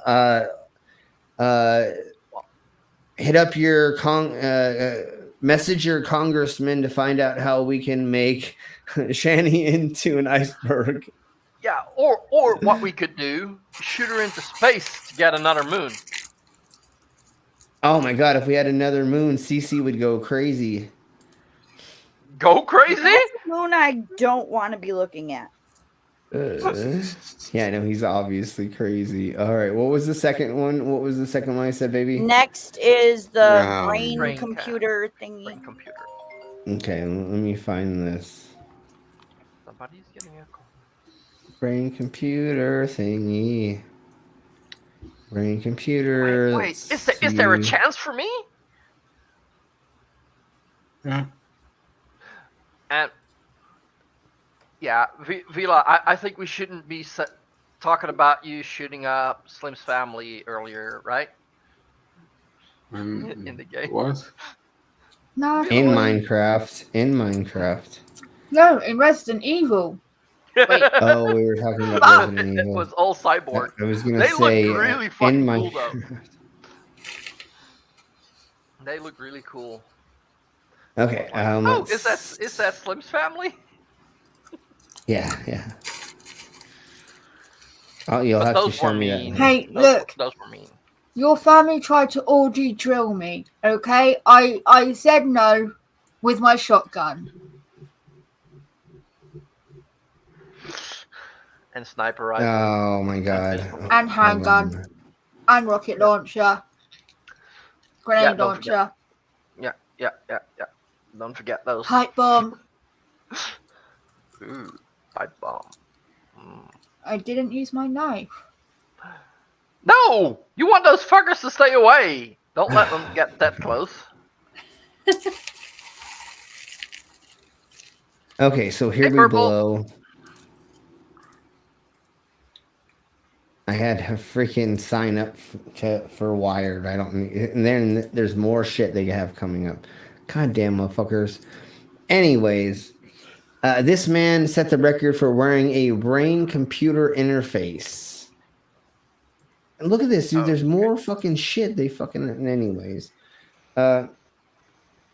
hit up your message your congressman to find out how we can make Shani into an iceberg. Yeah, or what we could do, shoot her into space to get another moon. Oh my god, if we had another moon, CC would go crazy. Go crazy? That's a moon I don't want to be looking at. Yeah, I know he's obviously crazy. All right, what was the second one? What was the second one I said, baby? Next is the Yeah. brain computer thingy. Brain computer. Okay, let me find this. Somebody's getting a call. Brain computer thingy. Brain computer. Wait, is there a chance for me? Yeah. And yeah, Vila, I think we shouldn't be talking about you shooting up Slim's family earlier, right? In the game. What? No, In Minecraft. no, in Resident Evil. Wait, Oh, we were talking about Resident it Evil. was all cyborg. I was gonna They say look really in fucking cool, Minecraft. They look really cool. Okay. Oh, is that Slim's family? Yeah. Oh, you'll But have to those show were me mean. that. Hey, Those- look. Those were mean. Your family tried to orgy drill me, okay? I said no with my shotgun. And sniper rifle. Oh my god. And handgun. Hold on. And rocket launcher. Grenade don't launcher. Yeah. Don't forget those. Pipe bomb. Ooh, pipe bomb. Mm. I didn't use my knife. No! You want those fuckers to stay away! Don't let them get that close. Okay, so here Hey, we Purple. blow. I had to freaking sign up for Wired. I don't need, and then there's more shit they have coming up. God damn motherfuckers. Anyways, this man set the record for wearing a brain computer interface. And look at this, dude. There's more fucking shit they fucking. Anyways,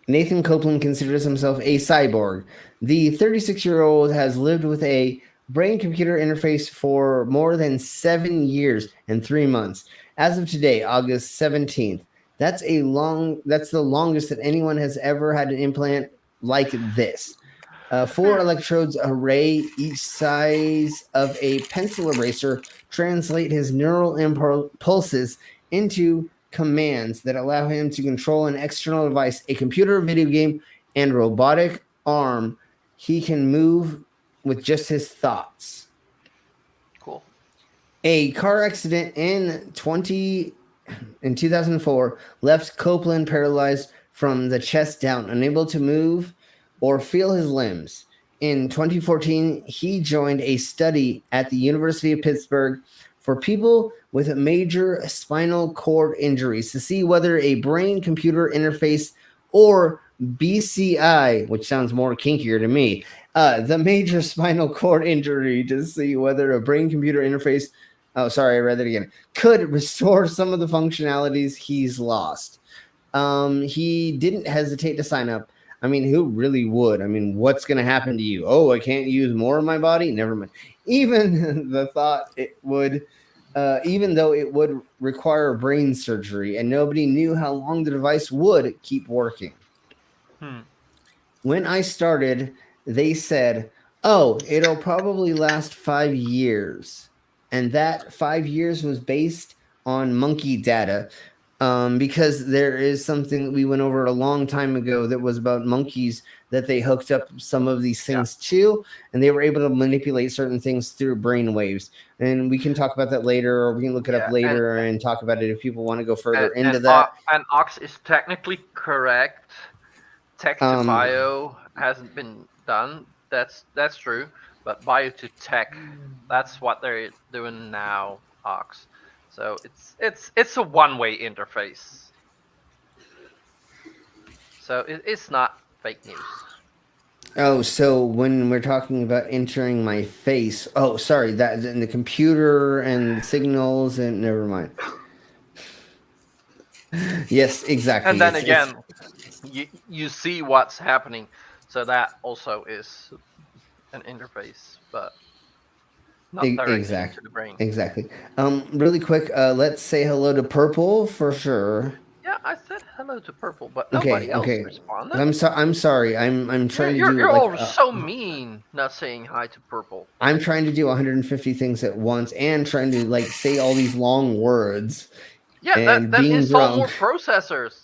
Nathan Copeland considers himself a cyborg. The 36-year-old has lived with a brain-computer interface for more than 7 years and 3 months. As of today, August 17th, that's the longest that anyone has ever had an implant like this. 4 electrodes array each size of a pencil eraser translate his neural impulses into commands that allow him to control an external device, a computer, video game, and robotic arm. He can move with just his thoughts. Cool. A car accident in 2004 left Copeland paralyzed from the chest down, unable to move or feel his limbs. In 2014, he joined a study at the University of Pittsburgh for people with major spinal cord injuries to see whether a brain-computer interface, or BCI, which sounds more kinkier to me, the major spinal cord injury, to see whether a brain-computer interface, oh, sorry, I read that again, could restore some of the functionalities he's lost. He didn't hesitate to sign up. I mean, who really would? I mean, what's going to happen to you? Oh, I can't use more of my body? Never mind. Even the thought it would, even though it would require brain surgery, and nobody knew how long the device would keep working. When I started, they said, oh, it'll probably last 5 years. And that 5 years was based on monkey data. Because there is something that we went over a long time ago that was about monkeys that they hooked up some of these things to, and they were able to manipulate certain things through brain waves. And we can talk about that later, or we can look it up later and talk about it if people want to go further into that. And Ox is technically correct. Tech to bio hasn't been done. That's true. But bio to tech, that's what they're doing now, Ox. So it's a one-way interface. So it's not fake news. Oh, so when we're talking about entering my face, oh, sorry, that in the computer and signals and never mind. Yes, exactly. And then you see what's happening. So that also is an interface, but not directly to the brain. Exactly. Really quick, let's say hello to Purple for sure. Yeah. I said hello to Purple, but nobody else responded. I'm sorry. I'm trying to do. You're all so mean, not saying hi to Purple. I'm trying to do 150 things at once and trying to like say all these long words. Yeah, and that being install drunk. more processors.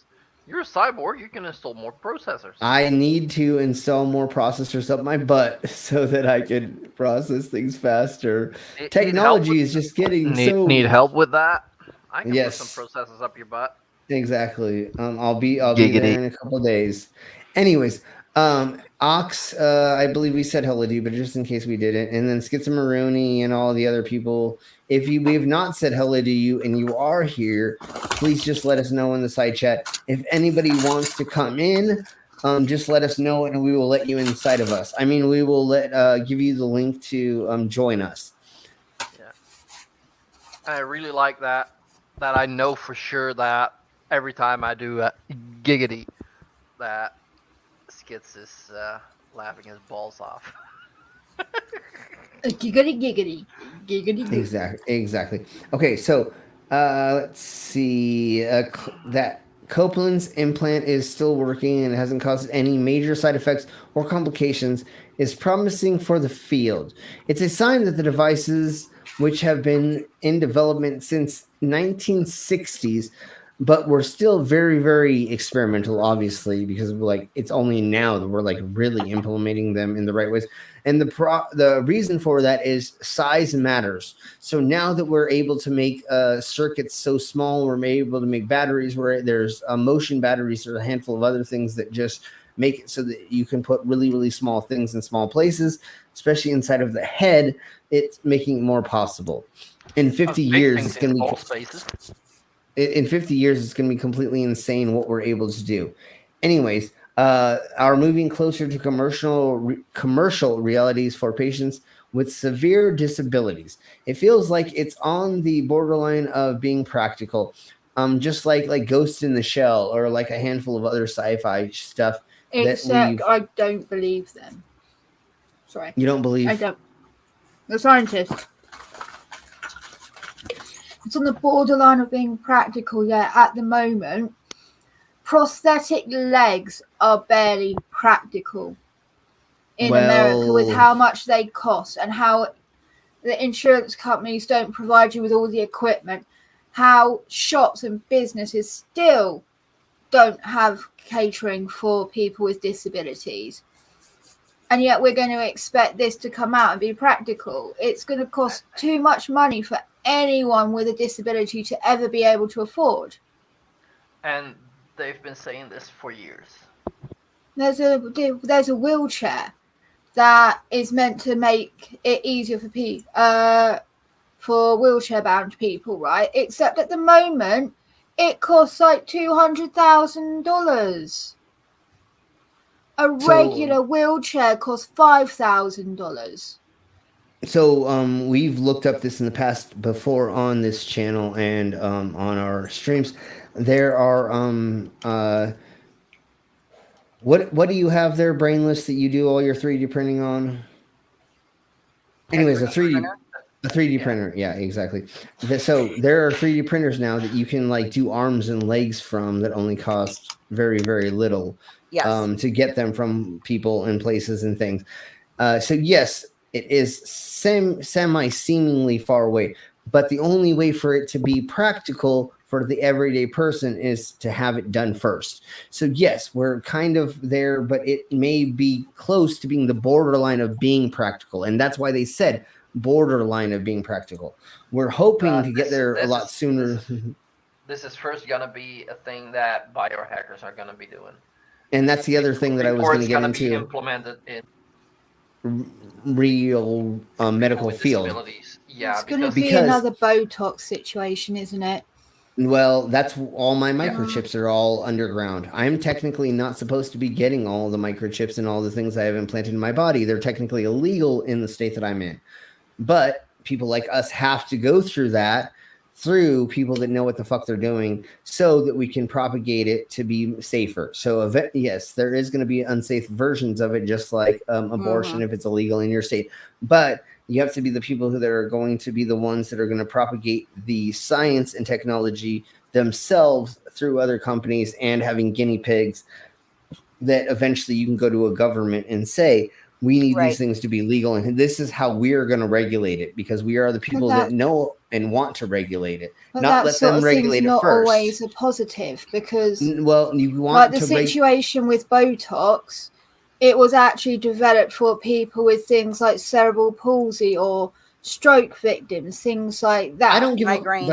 You're a cyborg. You can install more processors. I need to install more processors up my butt so that I can process things faster. Technology is just getting need help with that. I can put some Yes. processors up your butt. Exactly. I'll be there in a couple of days. Anyways, Ox, I believe we said hello to you, but just in case we didn't, and then Schizomaroni and all the other people. If we have not said hello to you and you are here, please just let us know in the side chat. If anybody wants to come in, just let us know and we will let you inside of us. I mean, we will give you the link to join us. Yeah, I really like that. That I know for sure that every time I do a giggity, that Skits is laughing his balls off. Giggity. Exactly. Okay, so let's see. That Copeland's implant is still working and it hasn't caused any major side effects or complications. Is promising for the field. It's a sign that the devices, which have been in development since 1960s, but we're still very, very experimental, obviously, because like it's only now that we're like really implementing them in the right ways. And the reason for that is size matters. So now that we're able to make circuits so small, we're able to make batteries where there's motion batteries. There's a handful of other things that just make it so that you can put really, really small things in small places, especially inside of the head. It's making it more possible. In 50 years, it's going to be... In 50 years, it's going to be completely insane what we're able to do. Anyways, are moving closer to commercial realities for patients with severe disabilities. It feels like it's on the borderline of being practical, just like Ghost in the Shell or like a handful of other sci-fi stuff. Except I don't believe them. Sorry. You don't believe? I don't. The scientists. It's on the borderline of being practical, yeah, at the moment. Prosthetic legs are barely practical in America with how much they cost and how the insurance companies don't provide you with all the equipment, how shops and businesses still don't have catering for people with disabilities. And yet we're going to expect this to come out and be practical. It's going to cost too much money for anyone with a disability to ever be able to afford. And they've been saying this for years. There's a wheelchair that is meant to make it easier for wheelchair-bound people, right? Except at the moment, it costs like $200,000. A regular wheelchair costs $5,000. So we've looked up this in the past before on this channel and on our streams. There are what do you have there, Brainless, that you do all your 3D printing on? Anyways, a 3D printer. Yeah, exactly. So there are 3D printers now that you can like do arms and legs from that only cost very, very little. Yes. To get them from people and places and things. So yes, it is seemingly far away, but the only way for it to be practical for the everyday person is to have it done first. So yes, we're kind of there, but it may be close to being the borderline of being practical. And that's why they said borderline of being practical. We're hoping to get there a lot sooner. This is first going to be a thing that biohackers are going to be doing. And that's the other thing that I was going to get into. Be implemented in real medical field. Yeah, it's going to be another Botox situation, isn't it? Well, that's all my microchips are all underground. I'm technically not supposed to be getting all the microchips and all the things I have implanted in my body. They're technically illegal in the state that I'm in. But people like us have to go through that through people that know what the fuck they're doing so that we can propagate it to be safer. So yes, there is going to be unsafe versions of it, just like abortion if it's illegal in your state. But you have to be the people that are going to be the ones that are going to propagate the science and technology themselves through other companies and having guinea pigs that eventually you can go to a government and say, we need Right. these things to be legal. And this is how we're going to regulate it, because we are the people that know and want to regulate it, But not that let sort them of thing's regulate it not first. always a positive, because Well, you want like the to situation with Botox, it was actually developed for people with things like cerebral palsy or stroke victims, things like that. I don't give Migraines.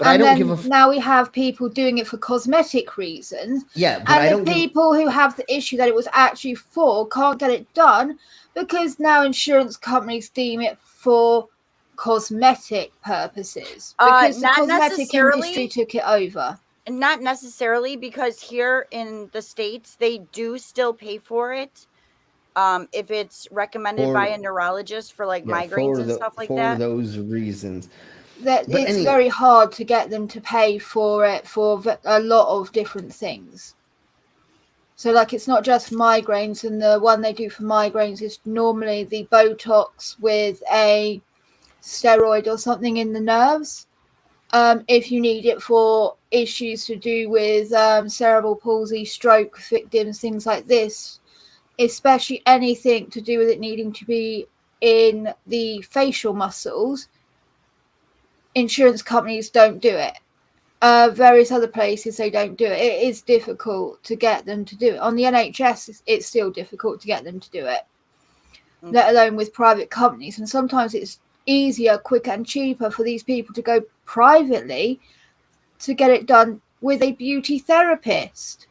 I don't give a now we have people doing it for cosmetic reasons. yeah, but And I the don't give people who have the issue that it was actually for can't get it done because now insurance companies deem it for cosmetic purposes, because the Not cosmetic industry necessarily. took it over. Not necessarily, because here in the States, they do still pay for it. If it's recommended by a neurologist for like migraines and stuff like that. For those reasons. That But it's anyway. very hard to get them to pay for it for a lot of different things. So like it's not just migraines, and the one they do for migraines is normally the Botox with a steroid or something in the nerves. If you need it for issues to do with cerebral palsy, stroke victims, things like this, especially anything to do with it needing to be in the facial muscles, insurance companies don't do it. Various other places they don't do it. It is difficult to get them to do it. On the NHS, it's still difficult to get them to do it, let alone with private companies. And sometimes it's easier, quicker, and cheaper for these people to go privately to get it done with a beauty therapist.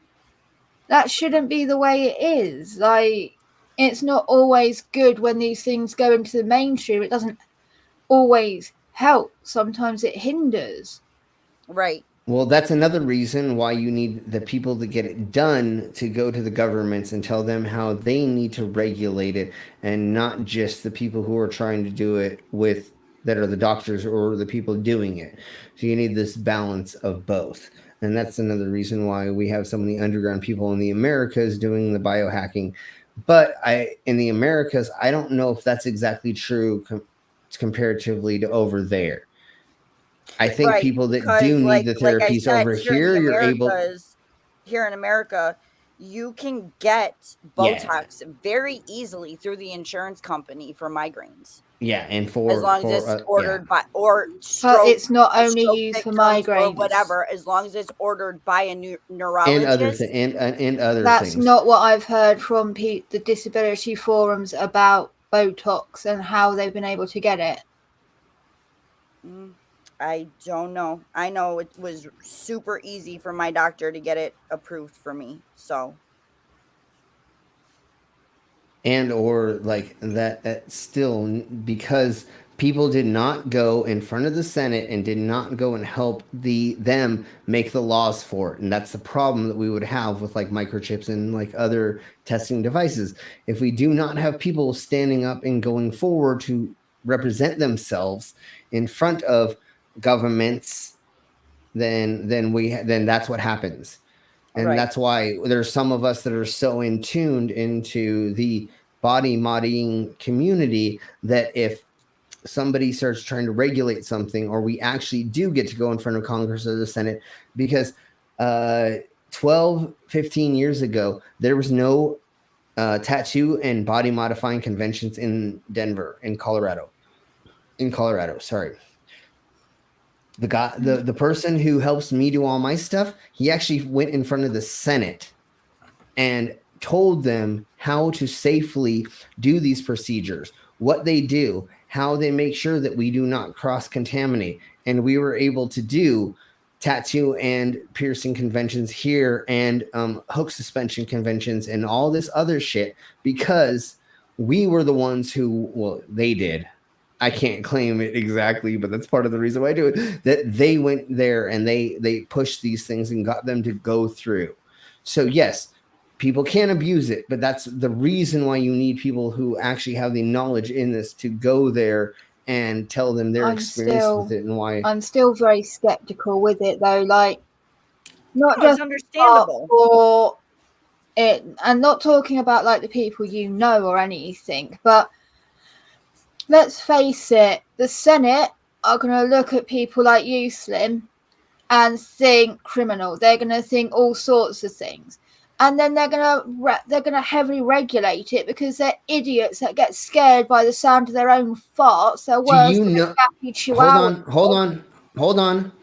That shouldn't be the way it is. Like, it's not always good when these things go into the mainstream. It doesn't always help. Sometimes it hinders. Right. Well, that's another reason why you need the people that get it done to go to the governments and tell them how they need to regulate it, and not just the people who are trying to do it with that are the doctors or the people doing it. So you need this balance of both. And that's another reason why we have so many underground people in the Americas doing the biohacking. But in the Americas, I don't know if that's exactly true comparatively to over there. I think people that do need the therapies over here, you're able. Here in America, you can get Botox very easily through the insurance company for migraines. Yeah, and as long as it's ordered by or stroke, but it's not only used for migraines or whatever. As long as it's ordered by a neurologist and other That's things. not what I've heard from the disability forums about Botox and how they've been able to get it. I don't know. I know it was super easy for my doctor to get it approved for me. So. And or like that still, because people did not go in front of the Senate and did not go and help them make the laws for it. And that's the problem that we would have with like microchips and like other testing devices. If we do not have people standing up and going forward to represent themselves in front of governments, then that's what happens. And that's why there's some of us that are so in tuned into the body modding community that if somebody starts trying to regulate something, or we actually do get to go in front of Congress or the Senate, because 12, 15 years ago, there was no tattoo and body modifying conventions in Colorado, sorry. The guy, the person who helps me do all my stuff, he actually went in front of the Senate and told them how to safely do these procedures, what they do, how they make sure that we do not cross-contaminate. And we were able to do tattoo and piercing conventions here, and hook suspension conventions and all this other shit, because we were the ones who, well, they did. I can't claim it exactly, but that's part of the reason why I do it, that they went there and they pushed these things and got them to go through. So yes, people can abuse it, but that's the reason why you need people who actually have the knowledge in this to go there and tell them their experience with it and why. I'm still very skeptical with it though. Like, not just understandable for it, and not talking about like the people you know or anything, but let's face it, the Senate are going to look at people like you, Slim, and think criminal. They're going to think all sorts of things. And then they're gonna heavily regulate it because they're idiots that get scared by the sound of their own farts. They're worse than a happy chihuahua. Hold on.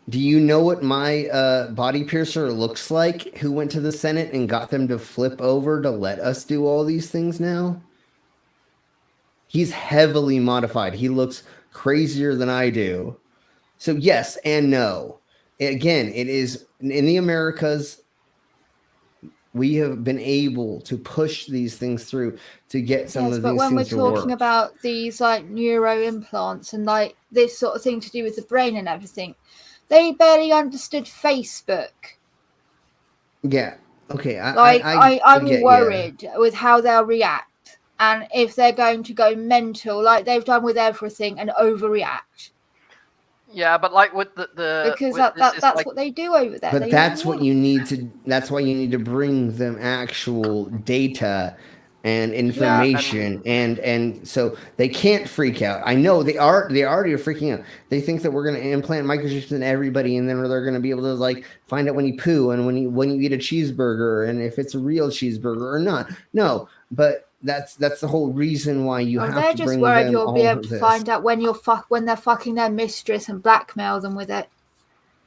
Do you know what my body piercer looks like? Who went to the Senate and got them to flip over to let us do all these things now? He's heavily modified. He looks crazier than I do. So yes and no. Again, it is in the Americas. We have been able to push these things through to get some of these things to work. But when we're talking about these like neuro implants and like this sort of thing to do with the brain and everything, they barely understood Facebook. Yeah. Okay. I'm worried with how they'll react and if they're going to go mental like they've done with everything and overreact. Yeah, but like with the because with that's like, what they do over there. But that's what you need to. That's why you need to bring them actual data and information, and so they can't freak out. I know they already are freaking out. They think that we're going to implant microchips in everybody, and then they're going to be able to like find out when you poo and when you eat a cheeseburger, and if it's a real cheeseburger or not. No, but that's the whole reason why you have to bring them all of this. They're just worried you'll be able to find out when they're fucking their mistress and blackmail them with it.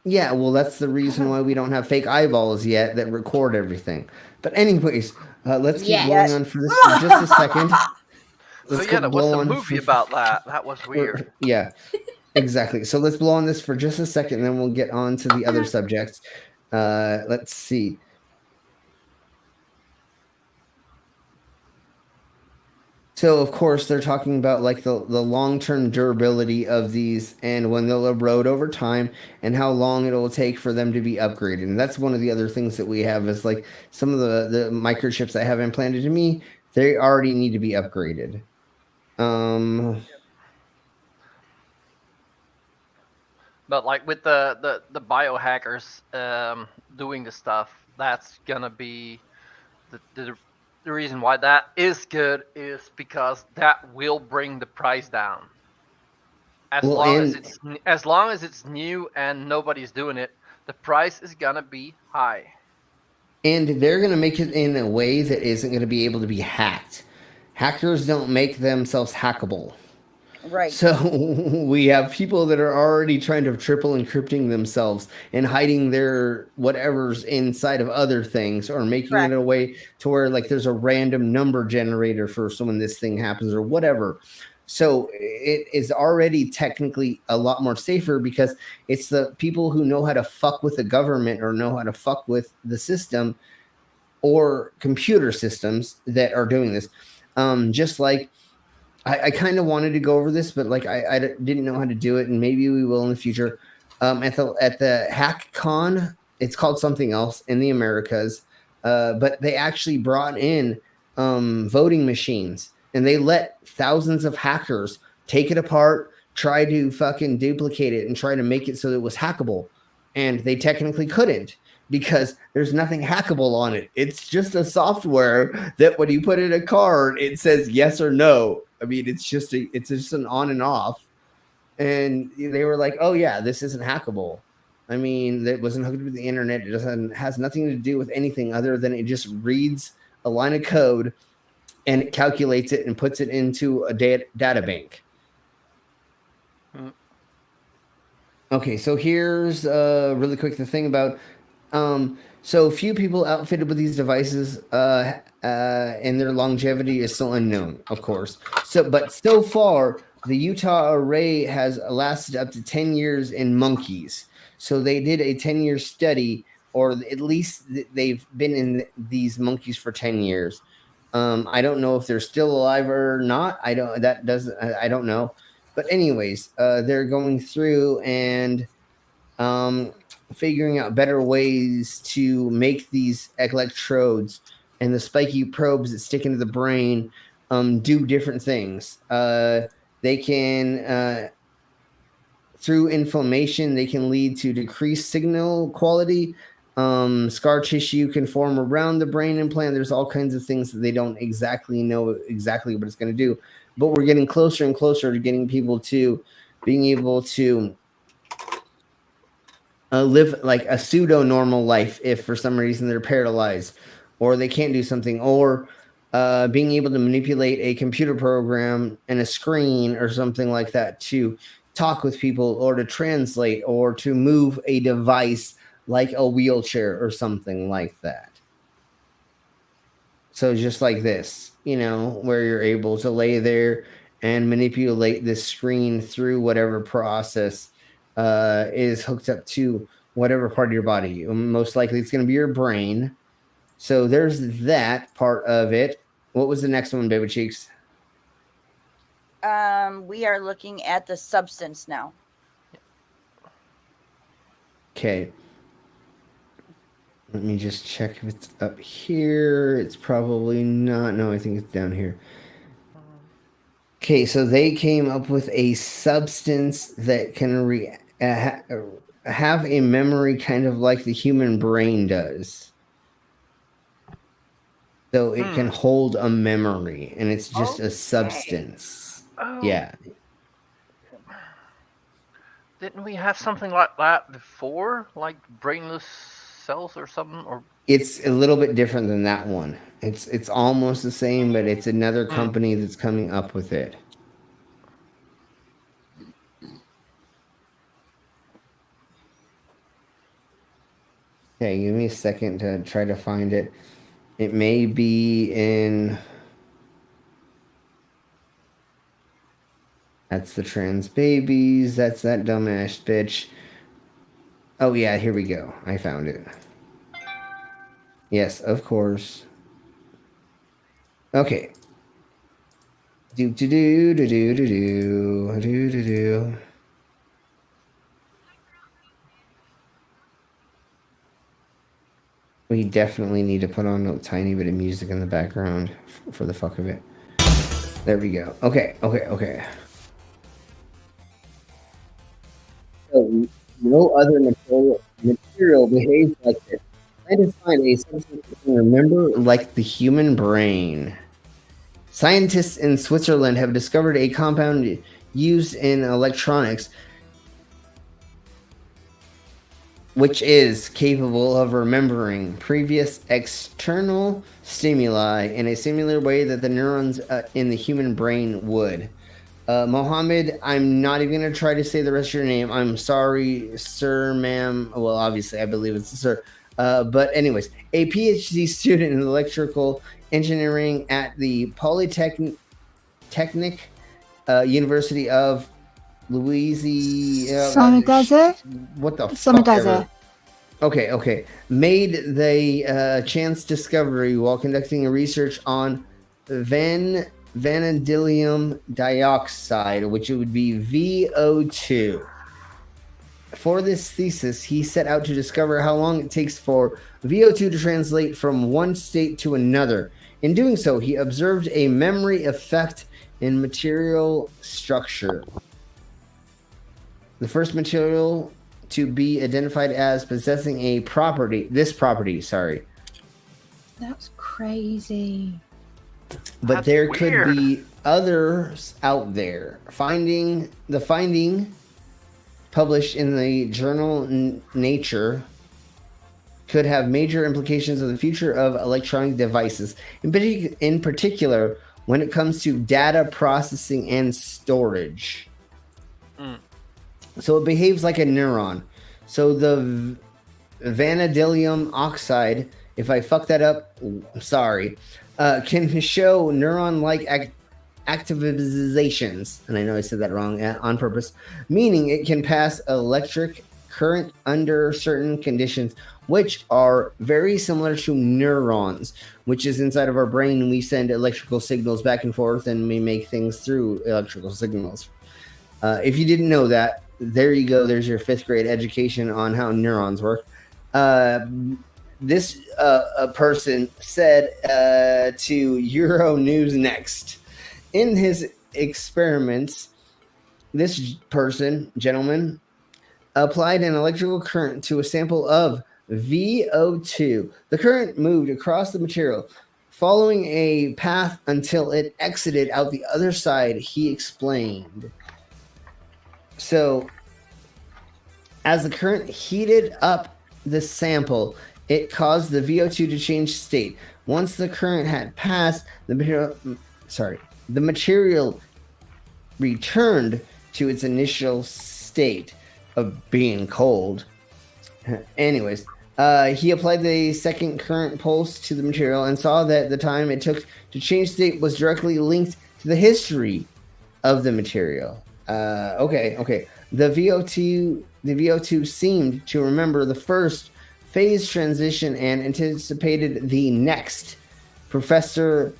Yeah, well, that's the reason why we don't have fake eyeballs yet that record everything. But anyways, let's keep blowing on for this for just a second. There was a movie about that. That was weird. Yeah, exactly. So let's blow on this for just a second, and then we'll get on to the other subjects. Let's see. So, of course, they're talking about like the long-term durability of these and when they'll erode over time and how long it will take for them to be upgraded. And that's one of the other things that we have is like some of the microchips I have implanted in me, they already need to be upgraded. But like with the biohackers doing the stuff, that's gonna be the reason why that is good is because that will bring the price down. As long as it's new and nobody's doing it, the price is gonna be high. And they're gonna make it in a way that isn't gonna be able to be hacked. Hackers don't make themselves hackable. Right. So we have people that are already trying to triple encrypting themselves and hiding their whatever's inside of other things or making it a way to where like there's a random number generator for so when this thing happens or whatever. So it is already technically a lot more safer because it's the people who know how to fuck with the government or know how to fuck with the system or computer systems that are doing this. Just like I kind of wanted to go over this, but like I didn't know how to do it, and maybe we will in the future. At the HackCon, it's called something else in the Americas, but they actually brought in voting machines, and they let thousands of hackers take it apart, try to fucking duplicate it, and try to make it so that it was hackable, and they technically couldn't. Because there's nothing hackable on it. It's just a software that when you put in a card, it says yes or no. I mean, it's just an on and off. And they were like, oh yeah, this isn't hackable. I mean, it wasn't hooked to the internet. It has nothing to do with anything other than it just reads a line of code and it calculates it and puts it into a data bank. Okay, so here's really quick the thing about so few people outfitted with these devices and their longevity is still unknown, of course. But so far, the Utah array has lasted up to 10 years in monkeys. So they did a 10-year study, or at least they've been in these monkeys for 10 years. I don't know if they're still alive or not. I don't know. But anyways, they're going through and figuring out better ways to make these electrodes and the spiky probes that stick into the brain do different things. They can, through inflammation, they can lead to decreased signal quality. Scar tissue can form around the brain implant. There's all kinds of things that they don't exactly know exactly what it's going to do. But we're getting closer and closer to getting people to being able to live like a pseudo normal life if for some reason they're paralyzed or they can't do something, or being able to manipulate a computer program and a screen or something like that to talk with people or to translate or to move a device like a wheelchair or something like that. So just like this, where you're able to lay there and manipulate the screen through whatever process is hooked up to whatever part of your body. Most likely it's going to be your brain. So there's that part of it. What was the next one, Baby Cheeks? We are looking at the substance now. Okay. Let me just check if it's up here. It's probably not. No, I think it's down here. Okay, so they came up with a substance that can have a memory kind of like the human brain does. So it can hold a memory, and it's just a substance. Oh. Yeah. Didn't we have something like that before? Like brainless cells or something? Or it's a little bit different than that one. It's almost the same, but it's another company that's coming up with it. Okay, give me a second to try to find it. It may be in... That's the trans babies. That's that dumbass bitch. Oh, yeah, here we go. I found it. Yes, of course. Okay. Do. We definitely need to put on a tiny bit of music in the background for the fuck of it. There we go. Okay. So, no other material behaves like this. Try to find a substance that can remember like the human brain. Scientists in Switzerland have discovered a compound used in electronics which is capable of remembering previous external stimuli in a similar way that the neurons in the human brain would. Mohammed, I'm not even going to try to say the rest of your name. I'm sorry, sir, ma'am. Well, obviously, I believe it's sir. But anyways, a PhD student in electrical engineering at the Polytechnic University of Louisiana. What the fuck ever. Okay. Made the chance discovery while conducting a research on vanadium dioxide, which it would be VO2. For this thesis, he set out to discover how long it takes for VO2 to translate from one state to another. In doing so, he observed a memory effect in material structure. The first material to be identified as possessing this property. That's crazy. But That's there weird. Could be others out there. The finding published in the journal Nature could have major implications of the future of electronic devices, in particular when it comes to data processing and storage. So it behaves like a neuron. So the vanadium oxide, if I fuck that up, I'm sorry, can show neuron-like activizations, and I know I said that wrong on purpose, meaning it can pass electric current under certain conditions, which are very similar to neurons, which is inside of our brain, and we send electrical signals back and forth, and we make things through electrical signals. If you didn't know that, there you go. There's your 5th grade education on how neurons work. This person said to Euro News Next, in his experiments, this gentleman, applied an electrical current to a sample of VO2. The current moved across the material, following a path until it exited out the other side, he explained. So As the current heated up the sample, it caused the VO2 to change state. Once the current had passed, the material returned to its initial state of being cold. Anyways, he applied the second current pulse to the material and saw that the time it took to change state was directly linked to the history of the material. Okay. The VO2 seemed to remember the first phase transition and anticipated the next. Professor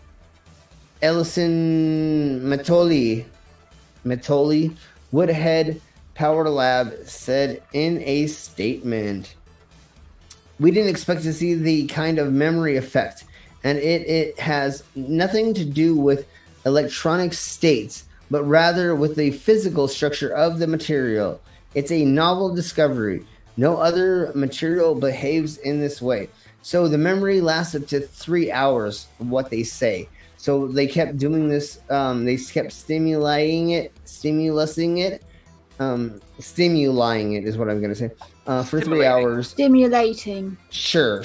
Ellison Matoli, Woodhead Power Lab, said in a statement, "We didn't expect to see the kind of memory effect, and it has nothing to do with electronic states, but rather with the physical structure of the material. It's a novel discovery. No other material behaves in this way." So the memory lasts up to 3 hours, what they say. So they kept doing this. They kept stimulating it is what I'm going to say, for 3 hours. Stimulating. Sure.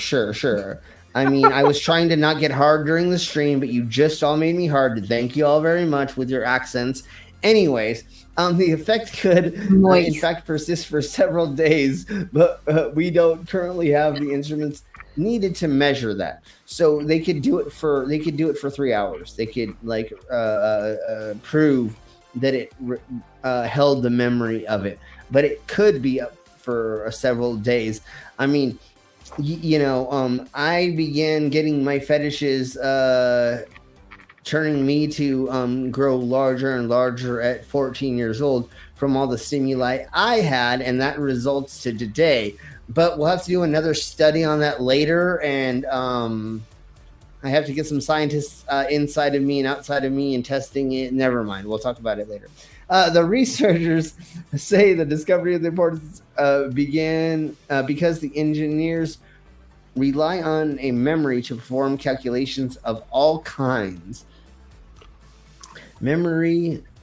I mean, I was trying to not get hard during the stream, but you just all made me hard. Thank you all very much with your accents. Anyways, the effect could, in fact, persist for several days, but we don't currently have the instruments needed to measure that. So they could do it for 3 hours. They could prove that it held the memory of it, but it could be up for several days. I mean, I began getting my fetishes turning me to grow larger and larger at 14 years old from all the stimuli I had, and that results to today. But we'll have to do another study on that later, and I have to get some scientists inside of me and outside of me and testing it. Never mind. We'll talk about it later. The researchers say the discovery of the importance began because the engineers rely on a memory to perform calculations of all kinds.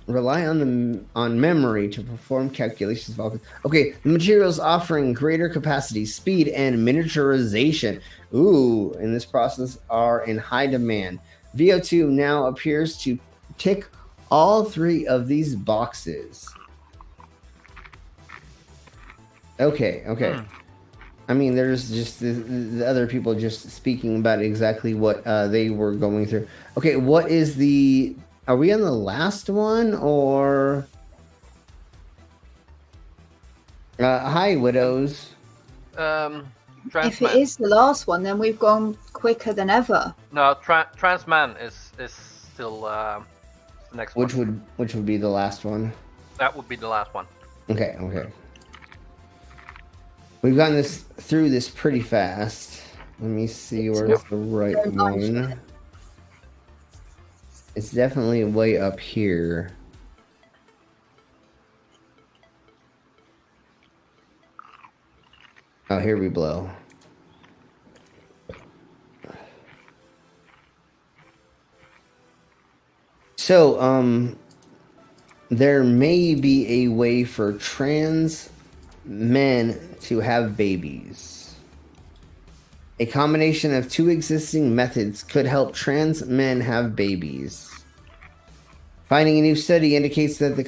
Rely on memory to perform calculations of all kinds. Okay, the materials offering greater capacity, speed, and miniaturization. In this process are in high demand. VO2 now appears to tick all 3 of these boxes. Okay. I mean, there's just the other people just speaking about exactly what they were going through. Okay, what is the... Are we on the last one, or... hi, Widows. If it is the last one, then we've gone quicker than ever. No, Transman is still the next Which one. Which would be the last one? That would be the last one. Okay. We've gotten through this pretty fast. Let me see where's the right one. It's definitely way up here. Oh, here we blow. So, there may be a way for trans men to have babies. A combination of 2 existing methods could help trans men have babies. Finding a new study indicates that the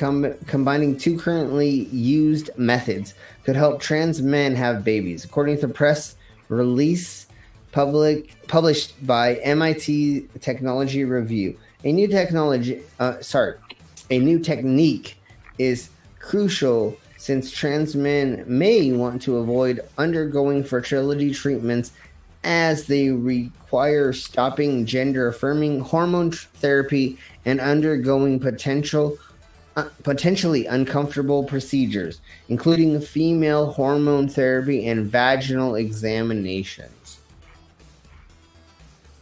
combining 2 currently used methods could help trans men have babies. According to the press release published by MIT Technology Review, a new technique is crucial since trans men may want to avoid undergoing fertility treatments as they require stopping gender-affirming hormone therapy and undergoing potentially uncomfortable procedures, including female hormone therapy and vaginal examinations.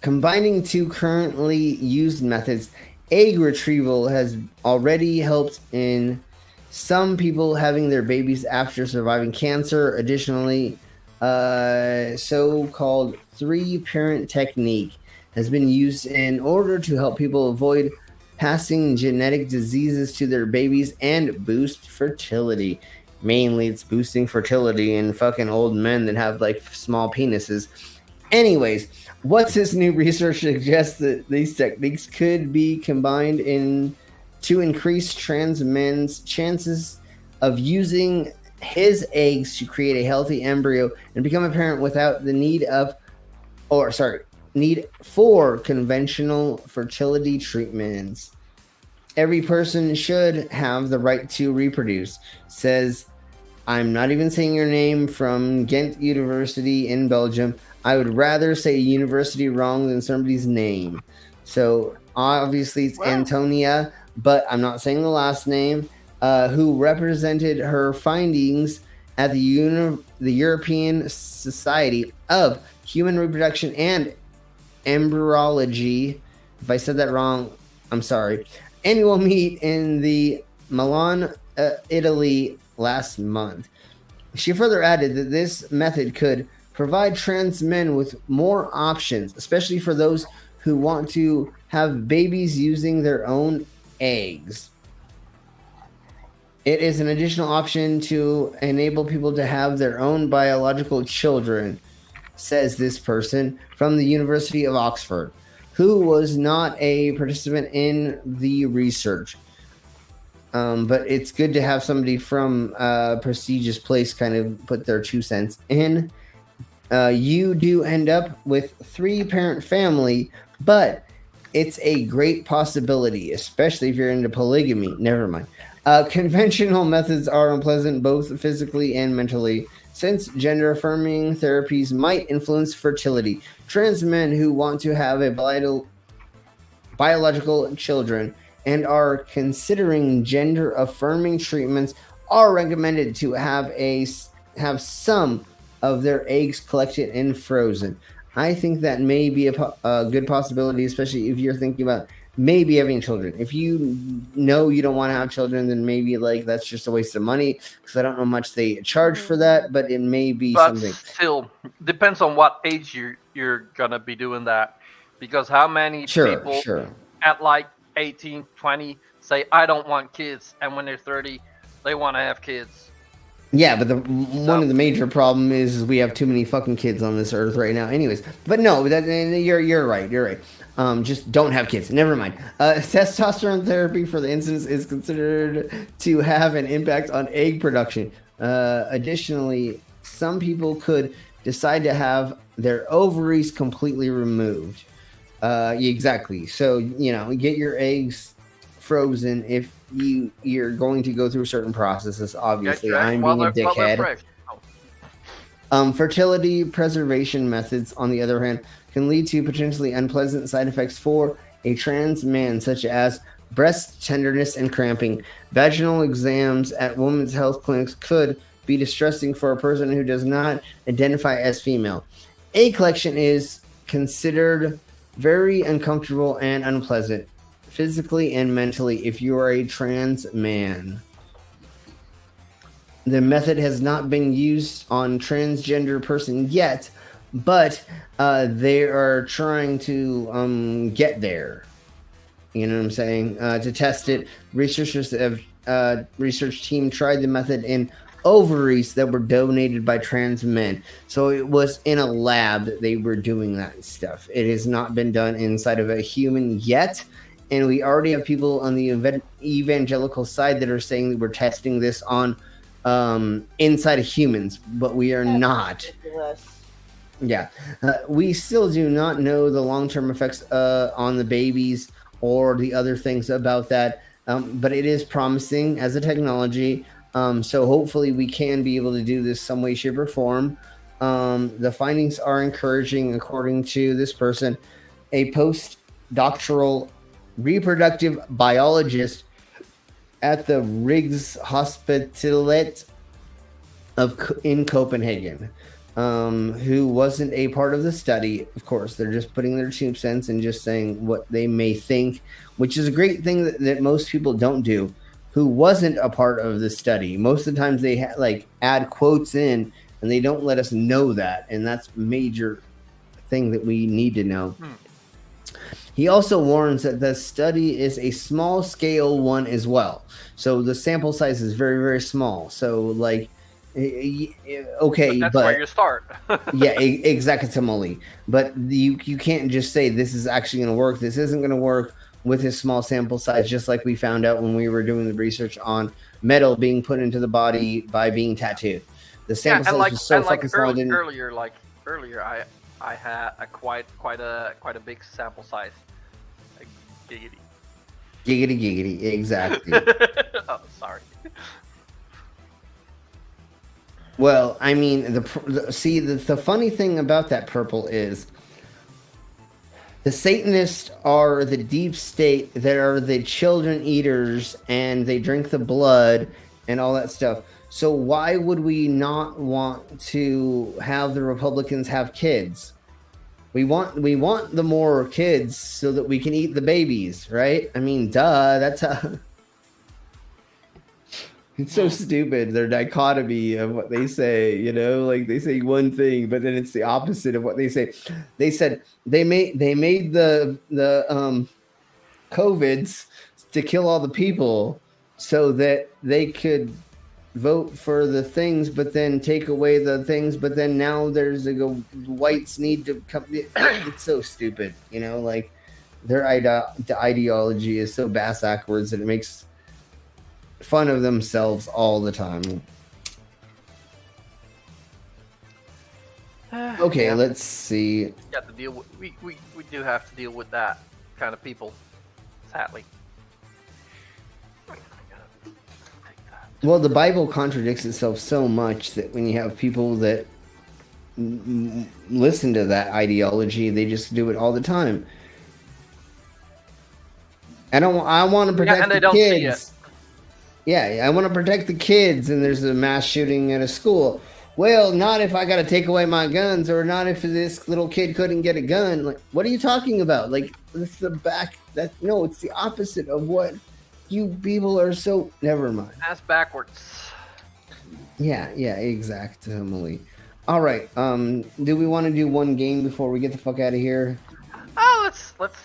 Combining 2 currently used methods, egg retrieval has already helped in some people having their babies after surviving cancer. Additionally, so-called 3-parent technique has been used in order to help people avoid passing genetic diseases to their babies and boost fertility. Mainly, it's boosting fertility in fucking old men that have like small penises. Anyways, what's this new research suggests that these techniques could be combined to increase trans men's chances of using his eggs to create a healthy embryo and become a parent without the need for conventional fertility treatments. Every person should have the right to reproduce, says, I'm not even saying your name, from Ghent University in Belgium. I would rather say university wrong than somebody's name. So obviously it's Antonia, but I'm not saying the last name, who represented her findings at the European Society of Human Reproduction and Embryology. If I said that wrong, I'm sorry. Annual meet in the Milan, Italy last month. She further added that this method could provide trans men with more options, especially for those who want to have babies using their own eggs. It is an additional option to enable people to have their own biological children, says this person from the University of Oxford, who was not a participant in the research. But it's good to have somebody from a prestigious place kind of put their 2 cents in. You do end up with 3-parent family, but it's a great possibility, especially if you're into polygamy. Never mind. Conventional methods are unpleasant both physically and mentally, since gender-affirming therapies might influence fertility. Trans men who want to have a biological children and are considering gender-affirming treatments are recommended to have some of their eggs collected and frozen. I think that may be a good possibility, especially if you're thinking about maybe having children. If you know you don't want to have children, then maybe like that's just a waste of money, because I don't know how much they charge for that, but it may be something. Still, depends on what age you're gonna be doing that, because how many people at like 18, 20 say I don't want kids, and when they're 30, they want to have kids. Yeah, but one of the major problem is we have too many fucking kids on this earth right now. Anyways, but no, you're right. You're right. Just don't have kids. Never mind. Testosterone therapy for the instance is considered to have an impact on egg production. Additionally, some people could decide to have their ovaries completely removed. Exactly. So, get your eggs frozen if you're going to go through certain processes. Obviously, I'm being a dickhead. Fertility preservation methods, on the other hand, can lead to potentially unpleasant side effects for a trans man, such as breast tenderness and cramping. Vaginal exams at women's health clinics could be distressing for a person who does not identify as female. Egg collection is considered very uncomfortable and unpleasant, physically and mentally, if you are a trans man. The method has not been used on transgender person yet, but they are trying to get there. You know what I'm saying? To test it, research team tried the method in ovaries that were donated by trans men. So it was in a lab that they were doing that stuff. It has not been done inside of a human yet. And we already have people on the evangelical side that are saying that we're testing this on inside of humans, but we are not. Yeah. We still do not know the long-term effects on the babies or the other things about that. But it is promising as a technology. So hopefully we can be able to do this some way, shape, or form. The findings are encouraging, according to this person, a postdoctoral reproductive biologist at the Rigshospitalet in Copenhagen, who wasn't a part of the study. Of course, they're just putting their 2 cents and just saying what they may think, which is a great thing that most people don't do, who wasn't a part of the study. Most of the times they add quotes in and they don't let us know that. And that's a major thing that we need to know. He also warns that the study is a small scale one as well. So the sample size is very, very small. So like, okay, But that's where you start. yeah, exactly. But you can't just say this is actually going to work. This isn't going to work with his small sample size, just like we found out when we were doing the research on metal being put into the body by being tattooed. The sample size was so fucking small. Earlier, I had a quite a big sample size. Like, Giggity, exactly. Oh, sorry. Well, I mean, the funny thing about that, Purple, is the Satanists are the deep state that are the children eaters, and they drink the blood and all that stuff. So why would we not want to have the Republicans have kids? We want the more kids so that we can eat the babies, right? I mean, duh, that's how... It's so stupid, their dichotomy of what they say, you know, like they say one thing, but then it's the opposite of what they say. They said they made the COVIDs to kill all the people so that they could vote for the things, but then take away the things, but then now there's whites need to come. It's so stupid, you know, like their ideology is so bass backwards that it makes fun of themselves all the time. Okay, let's see. Got to deal with, we do have to deal with that kind of people, sadly. Well, the Bible contradicts itself so much that when you have people that listen to that ideology, they just do it all the time. I want to protect the kids. Yeah, I want to protect the kids, and there's a mass shooting at a school. Well, not if I got to take away my guns, or not if this little kid couldn't get a gun. Like, what are you talking about? Like, it's it's the opposite of what you people are so... Never mind. That's backwards. Yeah, exactly. All right, do we want to do one game before we get the fuck out of here? Oh, let's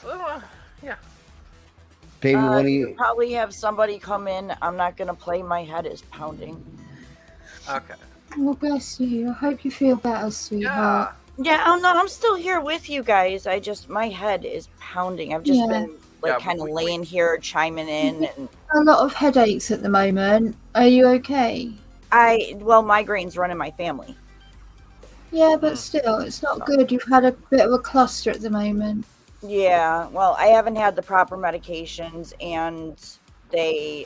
yeah. Baby, what do you probably have somebody come in. I'm not gonna play. My head is pounding. Okay. Well, bless you. I hope you feel better, sweetheart. Yeah. Oh no, I'm still here with you guys. My head is pounding. I've just been kind of laying here, chiming in, and a lot of headaches at the moment. Are you okay? Migraines run in my family. Yeah, but still, it's not good. You've had a bit of a cluster at the moment. Yeah, well, I haven't had the proper medications, and I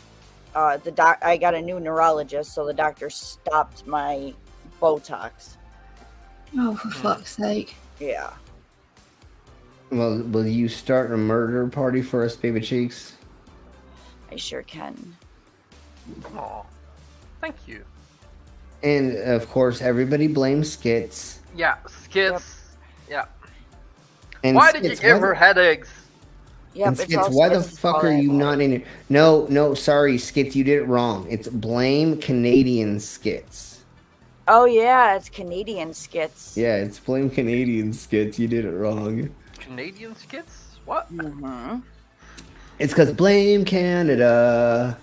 got a new neurologist, so the doctor stopped my Botox. Oh, for fuck's sake. Yeah. Well, will you start a murder party for us, baby cheeks? I sure can. Aw, thank you. And, of course, everybody blames Skits. Yeah, Skits. Yep. Yeah. And why did you give her headaches? Yeah, Skits, why the fuck are you not in it? No, sorry, Skits, you did it wrong. It's blame Canadian Skits. Oh yeah, it's Canadian Skits. Yeah, it's blame Canadian Skits. You did it wrong. Canadian Skits? What? Mm-hmm. It's because blame Canada.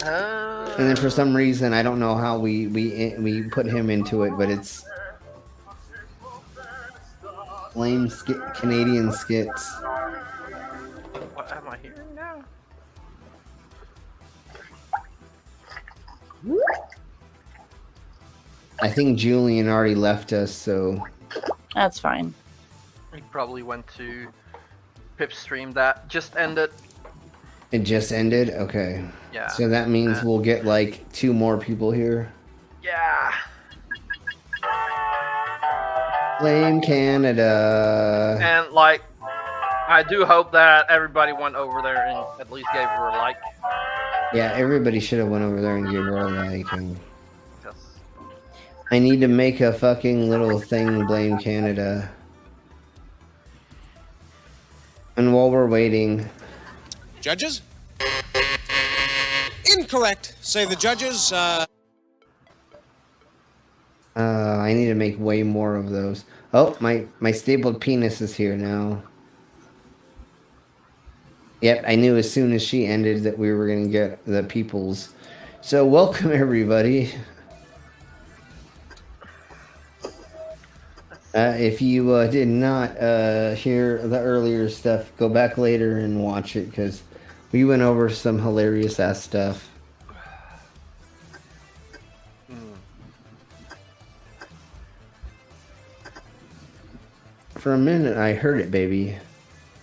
And then for some reason, I don't know how we put him into it, but it's blame Canadian Skits. What am I hearing now? I think Julian already left us, so... That's fine. He probably went to Pip's stream that just ended. It just ended? Okay. Yeah. So that means we'll get like 2 more people here. Yeah. Blame Canada. And like, I do hope that everybody went over there and at least gave her a like. Yeah, everybody should have went over there and gave her a like. And Yes. I need to make a fucking little thing, blame Canada. And while we're waiting... Judges? Incorrect, say the judges. I need to make way more of those. Oh, my stapled penis is here now. Yep, I knew as soon as she ended that we were going to get the peoples. So welcome everybody. If you did not hear the earlier stuff, go back later and watch it because we went over some hilarious ass stuff. For a minute, I heard it, baby.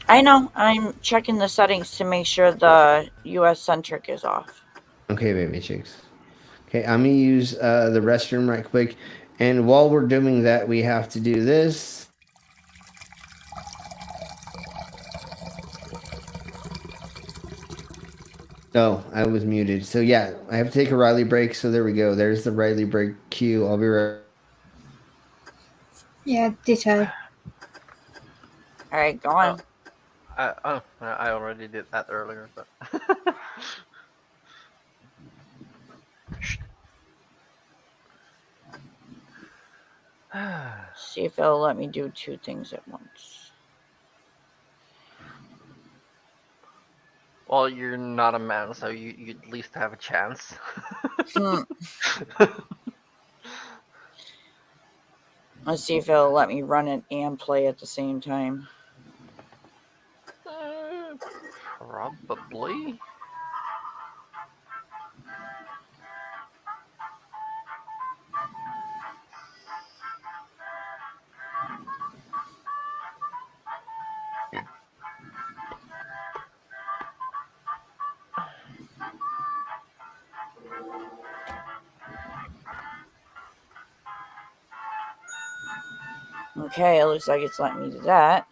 I know. I'm checking the settings to make sure the US centric is off. Okay, baby chicks. Okay, I'm going to use the restroom right quick. And while we're doing that, we have to do this. Oh, I was muted. So yeah, I have to take a Riley break. So there we go. There's the Riley break cue. I'll be right. Yeah, ditto. All right, go on. I already did that earlier, but. See if it'll let me do two things at once. Well, you're not a man, so you at least have a chance. Let's see if it'll let me run it and play at the same time. Probably. Okay, it looks like it's letting me do that.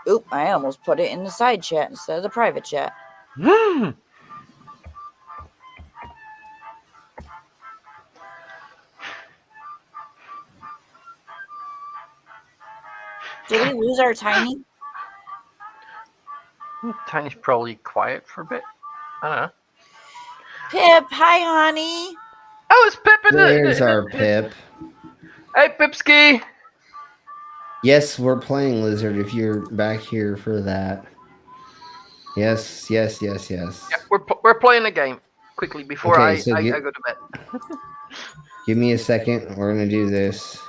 Oop, I almost put it in the side chat instead of the private chat. Did we lose our Tiny? Tiny's probably quiet for a bit. I don't know. Pip, hi, honey. Oh, it's Pip in There's our Pip. Hey, Pipski. Yes, we're playing Lizard if you're back here for that. Yes. Yeah, we're playing a game quickly before I go to bed. Give me a second. We're going to do this.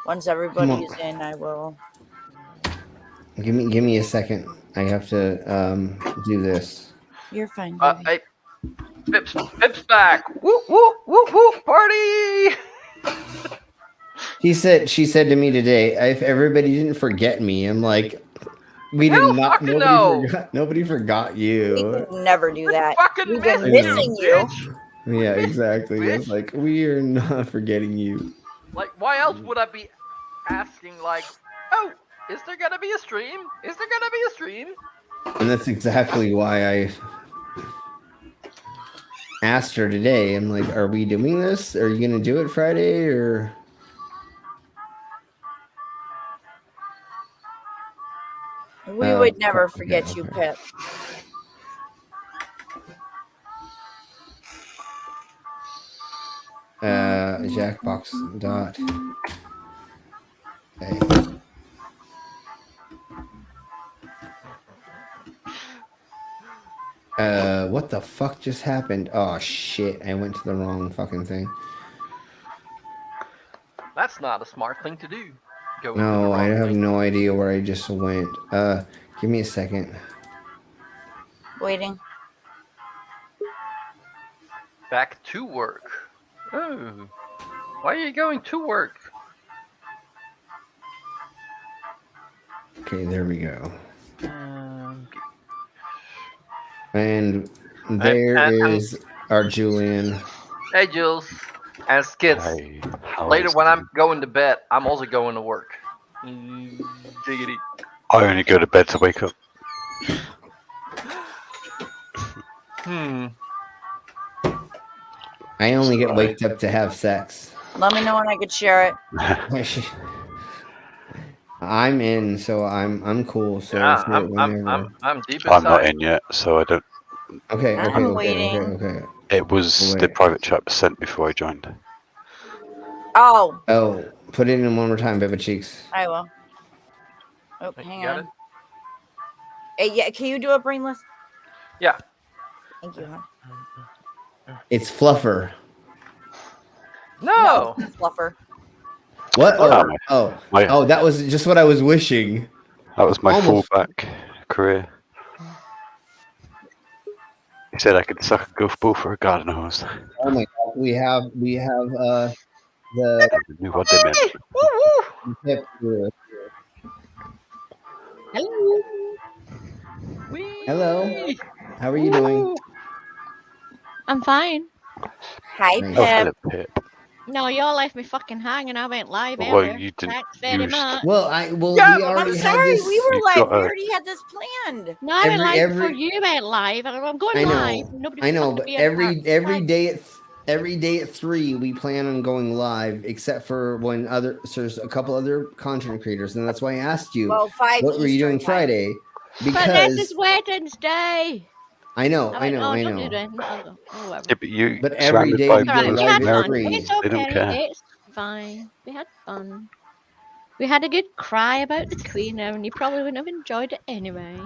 Once everybody's in, I will. Give me a second. I have to do this. You're fine. Baby. Hey, Pip's back. Woo woo woo woo party. She said to me today, if everybody didn't forget me, I'm like, we did not. Nobody forgot you. We could never do that. We've been missing you. Yeah, exactly. It's like we are not forgetting you. Like, why else would I be asking? Like, oh, is there gonna be a stream? Is there gonna be a stream? And that's exactly why I asked her today. I'm like, are we doing this? Are you gonna do it Friday or? We would never forget you, Pip. Jackbox dot. Okay. What the fuck just happened? Oh shit! I went to the wrong fucking thing. That's not a smart thing to do. No, I have no idea where I just went. Give me a second. Waiting. Back to work. Oh, why are you going to work? Okay, there we go. And there is our Julian. Hey, Jules. And kids, later when I'm going to bed, I'm also going to work. Diggity. I only go to bed to wake up. I only get waked up to have sex. Let me know when I could share it. I'm in, so I'm cool. So Yeah, let's do it whenever. I'm deep I'm not inside. in yet, so I don't. Okay, okay, I'm okay, waiting. okay. It was the Wait. private chat was sent before I joined. Oh, Oh, put it in one more time, Baby Cheeks. I will. Oh, You hang got on. it? Hey, yeah, can you do a brainless? Yeah. Thank you, hon. It's Fluffer. No. Fluffer. What? Fluffer. Oh, that was just what I was wishing. That was my Almost. fallback career. He said I could suck a goofball for a garden hose. Oh my god, we have the I knew what they meant. tip here. Hello. Hello. How are you doing? I'm fine. Hi, Nice. Oh, Pip. hello, Pip. No, y'all left me fucking hanging. I went live Well, earlier. you didn't Thanks very use- much. Well, Yeah, we but already I'm had sorry, this. we were You've live. got We a- already had this planned. No, I went live before every- you went live. I'm going I live. know, Nobody I know, wants to but be a part. every day at 3 we plan on going live, except for when there's a couple other content creators, and that's why I asked you Well, 5 what were you Eastern doing time. Friday, But this because is Wednesday. I know. Don't do that. Oh, whatever. Yeah, but you But every surrounded day by we It's alright. go We live had at fun. 3. It's They don't okay. care. It's fine. We had fun. We had a good cry about the Queen, and you probably wouldn't have enjoyed it anyway.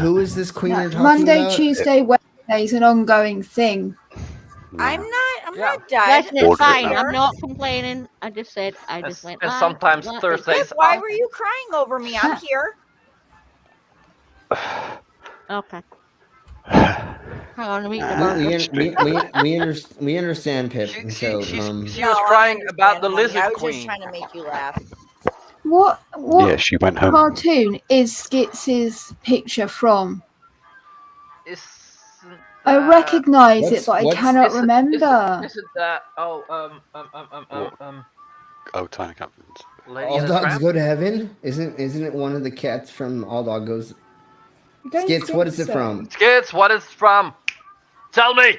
Who is this queen No, you're talking Monday, about? Tuesday, Wednesday is an ongoing thing. I'm Yeah. not dead. Listen, it's Order it fine. now. I'm not complaining. I just said I just went And live. sometimes That's Thursdays it. Pip, why were you crying over me? I'm here. Okay. Hang on, I'm eating a burger. We understand, Pip. She so was No, I crying about understand, the honey. lizard I was queen. just trying to make you laugh. What Yeah, she went home. cartoon is Skits' picture from? I recognise it, but I cannot remember. Isn't that? Oh, Oh, Tiny Captains. Lady All and the dogs Tramp? go to heaven. Isn't it one of the cats from All Dog Goes? don't Skits, what think is it so. from? Skits, what is it from? Tell me.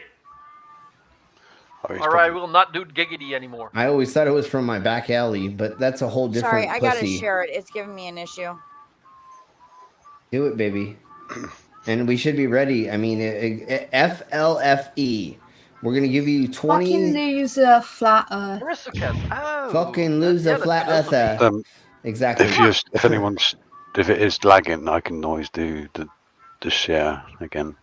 Oh, he's All right, probably- we'll not do giggity anymore. I always thought it was from my back alley, but that's a whole different Sorry, I gotta pussy. share it. It's giving me an issue. Do it, baby. And we should be ready. I mean, FLFE. We're gonna give you 20. Fucking loser, flat earth. Aristocats. Oh. Fucking loser, that's flat philosophy. earther. Exactly. If it is lagging, I can always do the share again.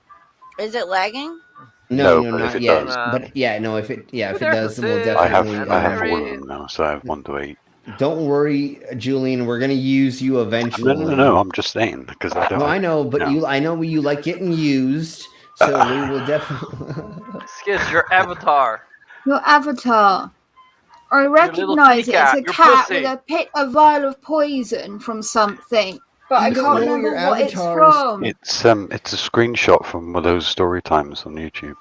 Is it lagging? No, but if not it yet. does- But yeah, no, if it There's does, we'll a definitely. I have Very- all of them now, so I have 1 to 8. Don't worry, Julian. We're gonna use you eventually. No. I'm just saying because I don't. No, I know, but no. I know you like getting used, so we will definitely. Skits, your avatar. Your avatar. I little recognise kitty it. It's cat, a your cat pussy. with a vial of poison from something. But I You don't can't know remember your what it's avatars. from. It's a screenshot from one of those story times on YouTube.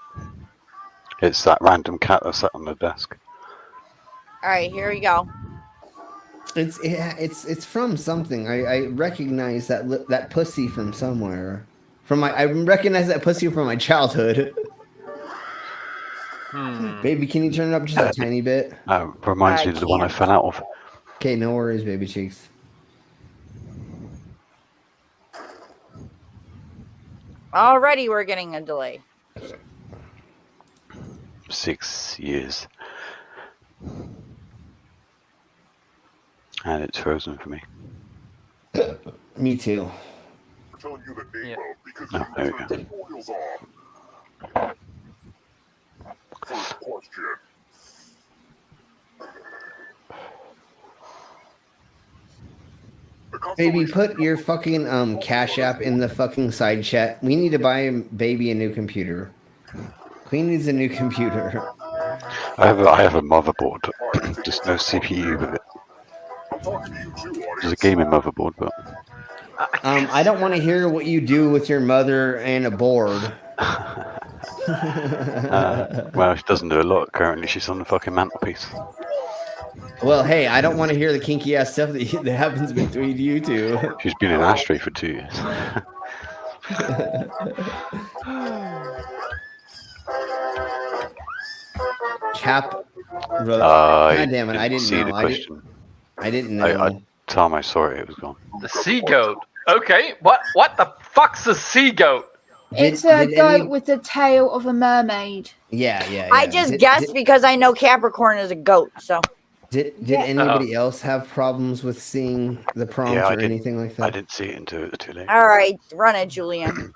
It's that random cat that sat on the desk. All right, here we go. It's from something. I recognize that pussy from somewhere. I recognize that pussy from my childhood. Baby, can you turn it up just a tiny bit? Reminds me of the one I fell out of. Okay, no worries, baby cheeks. Already we're getting a delay. 6 years. And it's frozen for me. Me too. Yeah. Oh, there we go. First question. Baby, put your fucking Cash App in the fucking side chat. We need to buy baby a new computer. Queen needs a new computer. I have a motherboard, just no CPU with it. There's a gaming motherboard, but I don't want to hear what you do with your mother and a board. well, she doesn't do a lot currently. She's on the fucking mantelpiece. Well, hey, I don't want to hear the kinky ass stuff that happens between you two. She's been in Ashtray for 2 years. Cap. God damn it! I didn't see know. the question. I didn't know. Time I saw it, it was gone. The sea goat. Okay, what the fuck's a sea goat? It's a goat with the tail of a mermaid. Yeah. I just guessed because I know Capricorn is a goat. So Did anybody else have problems with seeing the prompt Yeah, or anything like that? I didn't see it until it was too late. all right, run it, Julian.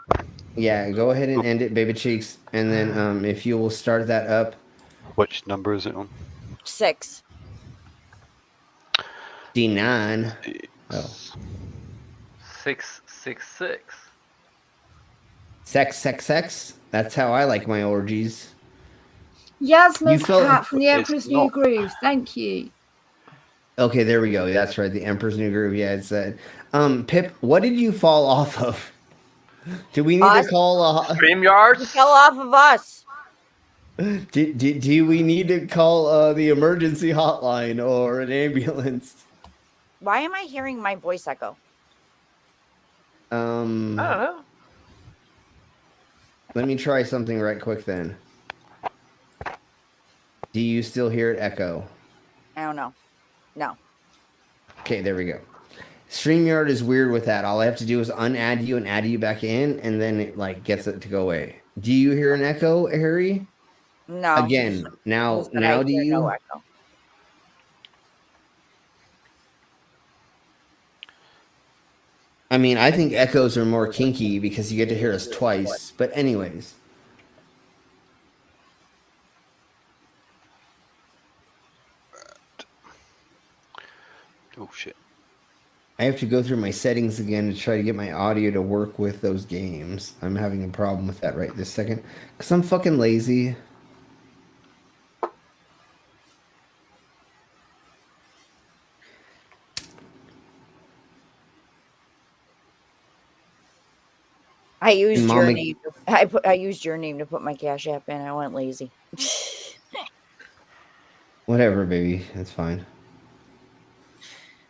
Yeah, go ahead and end it, baby cheeks, and then if you will start that up. Which number is it on? 6. D9. Oh. 666. Sex. That's how I like my orgies. Yasmin's cat from the Emperor's New Groove. Thank you. Okay, there we go. That's right. The Emperor's New Groove. Yeah, it's that. Pip, what did you fall off of? Do we need to call StreamYard? You fell off of us. Do we need to call the emergency hotline or an ambulance? Why am I hearing my voice echo? I don't know. Let me try something right quick then. Do you still hear it echo? I don't know. No. Okay, there we go. StreamYard is weird with that. All I have to do is unadd you and add you back in, and then it like gets it to go away. Do you hear an echo, Harry? No. Again, now do you? No echo. I mean, I think echoes are more kinky because you get to hear us twice. But anyways. Oh, shit. I have to go through my settings again to try to get my audio to work with those games. I'm having a problem with that right this second. Because I'm fucking lazy. I used your name. I used your name to put my Cash App in. I went lazy. Whatever, baby. That's fine.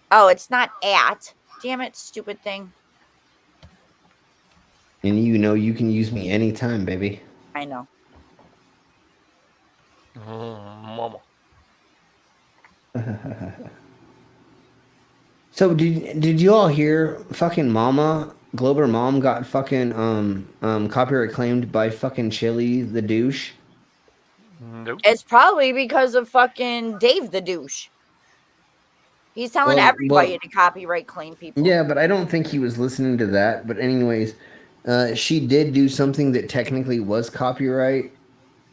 Oh, it's not at. Damn it, stupid thing. And you know you can use me anytime, baby. I know. Mama. So did you all hear fucking Mama Glober Mom got fucking copyright claimed by fucking Chili the douche? Nope. It's probably because of fucking Dave the douche. He's telling everybody to copyright claim people. Yeah, but I don't think he was listening to that. But anyways, she did do something that technically was copyright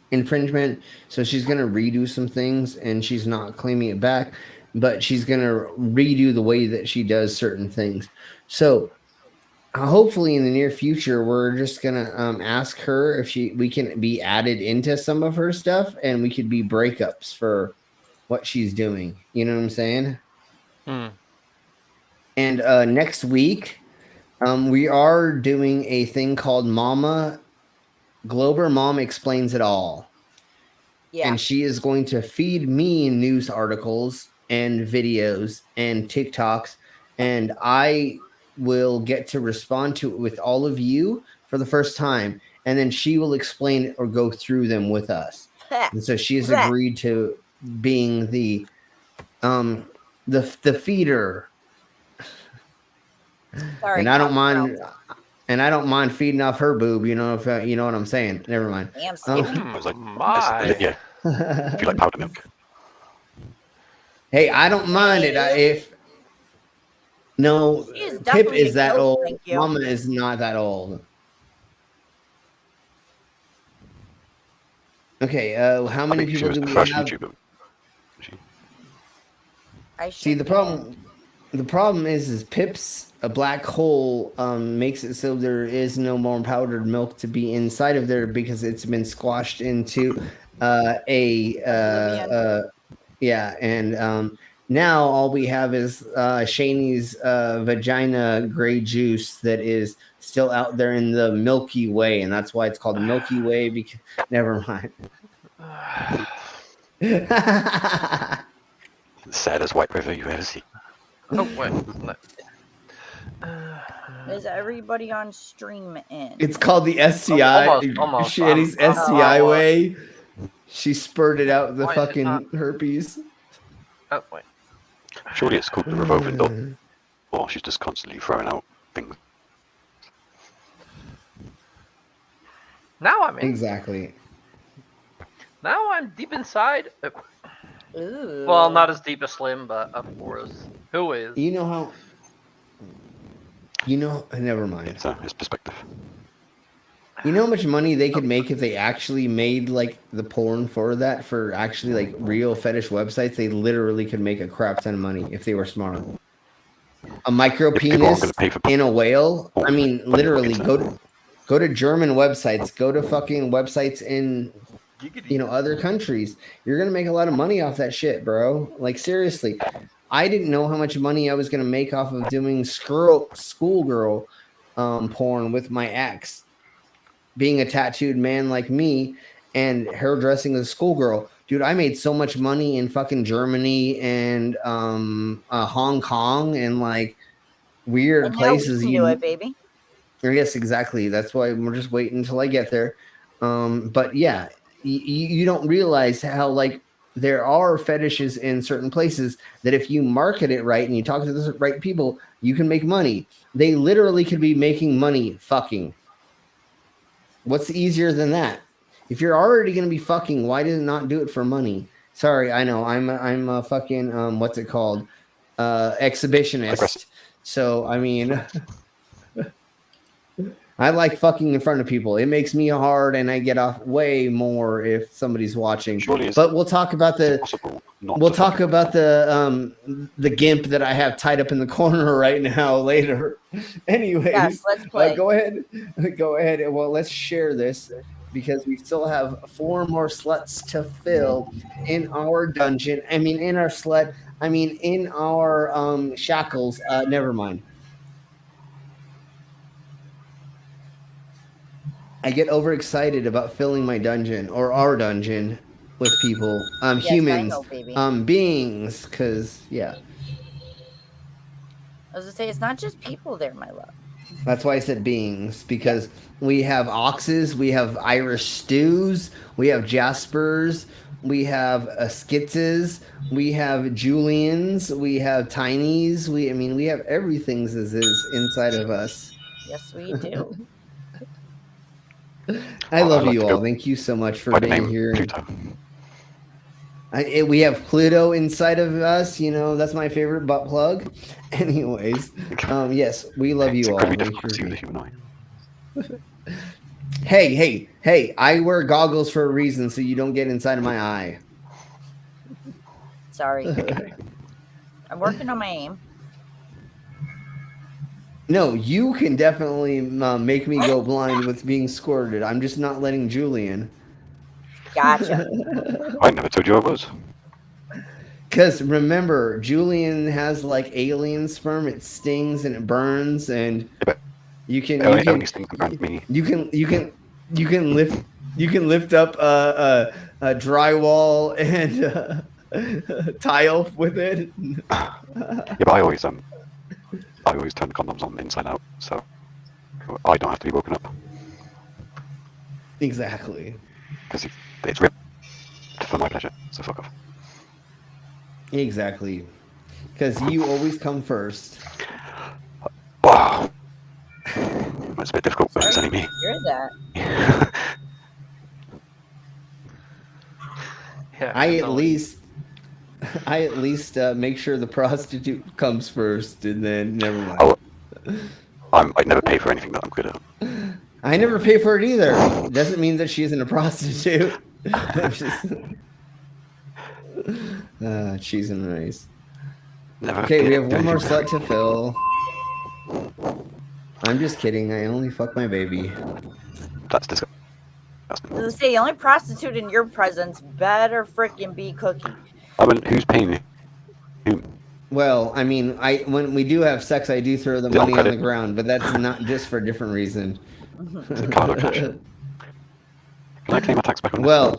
infringement. So she's going to redo some things, and she's not claiming it back. But she's going to redo the way that she does certain things. So hopefully in the near future, we're just going to ask her if we can be added into some of her stuff, and we could be breakups for what she's doing. You know what I'm saying? And next week, we are doing a thing called Mama Glober Mom Explains It All. Yeah. And she is going to feed me news articles and videos and TikToks, and I will get to respond to it with all of you for the first time, and then she will explain it or go through them with us. And so she has agreed to being the feeder. Sorry, and I don't mind. And I don't mind feeding off her boob. You know, if you know what I'm saying. Never mind. I was like, yeah. If you like powder milk. Hey, I don't mind it. Pip is that old. Mama is not that old. Okay. How many people do we have? YouTuber. See, the problem is Pip's a black hole makes it so there is no more powdered milk to be inside of there because it's been squashed into now all we have is Shaney's vagina gray juice that is still out there in the Milky Way, and that's why it's called the Milky Way. Because never mind. The saddest white river you ever see. Oh wait. Is everybody on stream in? It's called the STI. Almost. Shanny's STI way. She spurted out the fucking herpes. Oh wait. Surely it's called the revolving door. Or she's just constantly throwing out things. Now I'm in. Exactly. Now I'm deep inside. Ooh. Well, not as deep as Slim, but of course. Who is? You know how. Never mind. It's perspective. You know how much money they could make if they actually made like the porn for that, for actually like real fetish websites? They literally could make a crap ton of money if they were smart. A micro penis in a whale. I mean, literally, go to German websites. Go to fucking websites in other countries. You're gonna make a lot of money off that shit, bro. Like seriously, I didn't know how much money I was gonna make off of doing schoolgirl porn with my ex. Being a tattooed man like me and hairdressing as a schoolgirl. Dude, I made so much money in fucking Germany and Hong Kong and like weird places. You can do it, baby. Yes, exactly. That's why we're just waiting until I get there. But yeah, you don't realize how like there are fetishes in certain places that if you market it right and you talk to the right people, you can make money. They literally could be making money fucking. What's easier than that? If you're already going to be fucking, why did it not do it for money? Sorry, I know. I'm a fucking, what's it called? Exhibitionist. So, I mean, I like fucking in front of people. It makes me hard and I get off way more if somebody's watching. But we'll talk about the gimp that I have tied up in the corner right now later. Anyways, yes, let's play. Go ahead. Well, let's share this because we still have 4 more sluts to fill in our dungeon. I mean, in our shackles. Never mind. I get overexcited about filling my dungeon or our dungeon with people, yes, humans, beings, because, yeah. I was going to say, it's not just people there, my love. That's why I said beings, because we have oxes, we have Irish stews, we have Jaspers, we have Skitzes, we have Julians, we have Tinies, we have everything as is inside of us. Yes, we do. I love you all. Thank you so much for being here. We have Pluto inside of us. You know, that's my favorite butt plug. Anyways, yes, we love you all. Hey, I wear goggles for a reason so you don't get inside of my eye. Sorry. I'm working on my aim. No, you can definitely make me go blind with being squirted. I'm just not letting Julian. Gotcha. I never told you I was. Because remember, Julian has like alien sperm. It stings and it burns, and you can lift up a drywall and tile with it. Yeah, but I always turn the condoms on inside out, so I don't have to be woken up. Exactly. Because it's ripped for my pleasure, so fuck off. Exactly. Because you always come first. Wow. It's a bit difficult representing me. Hear that? Yeah, I at least make sure the prostitute comes first, and then never mind. Oh, I never pay for anything that I'm good at. I never pay for it either. Doesn't mean that she isn't a prostitute. Cheese and rice. Okay, we have one more slut to fill. I'm just kidding. I only fuck my baby. That's disgusting. Let's say the only prostitute in your presence better freaking be Cookie. I mean, who's paying me? Who? Well, I mean, when we do have sex, I do throw the money on the ground, but that's not just for a different reason. Card or cash? Can I claim my tax back on this?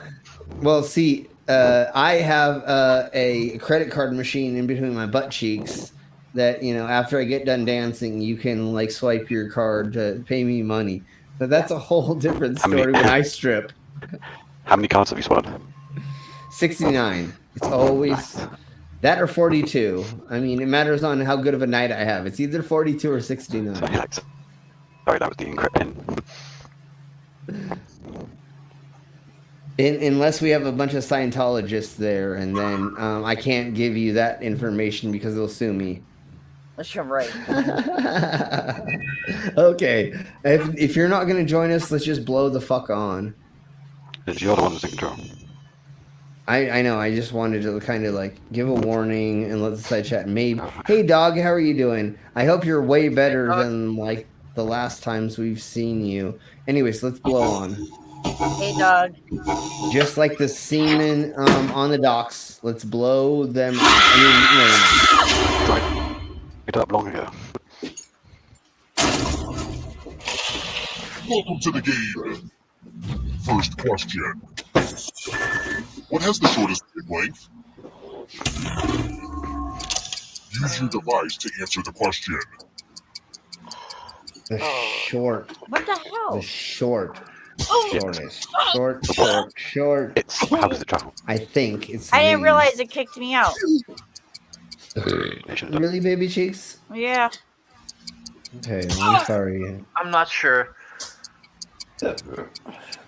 Well, see, I have a credit card machine in between my butt cheeks that, you know, after I get done dancing, you can like swipe your card to pay me money. But that's a whole different story when I strip. How many cards have you swallowed? 69. It's always That or 42. I mean, it matters on how good of a night I have. It's either 42 or 69. Sorry, that was the encrypting. Unless we have a bunch of Scientologists there, and then I can't give you that information because they'll sue me. You're right. Okay, if you're not going to join us, let's just blow the fuck on. You're the one who's in control. I know, I just wanted to kind of like give a warning and let the side chat. Maybe, hey dog, how are you doing? I hope you're way better than like the last times we've seen you. Anyways, let's blow on. Hey, dog. Just like the seamen on the docks, let's blow them out. I Right. It up long ago. Welcome to the game. First question. What has the shortest wavelength? Use your device to answer the question. the short. What the hell? The short. Oh. Shortest. Short. It's how does it travel? I think it's. I didn't these. realize it kicked me out. Really, baby cheeks? Yeah. Okay, I'm sorry. I'm not sure.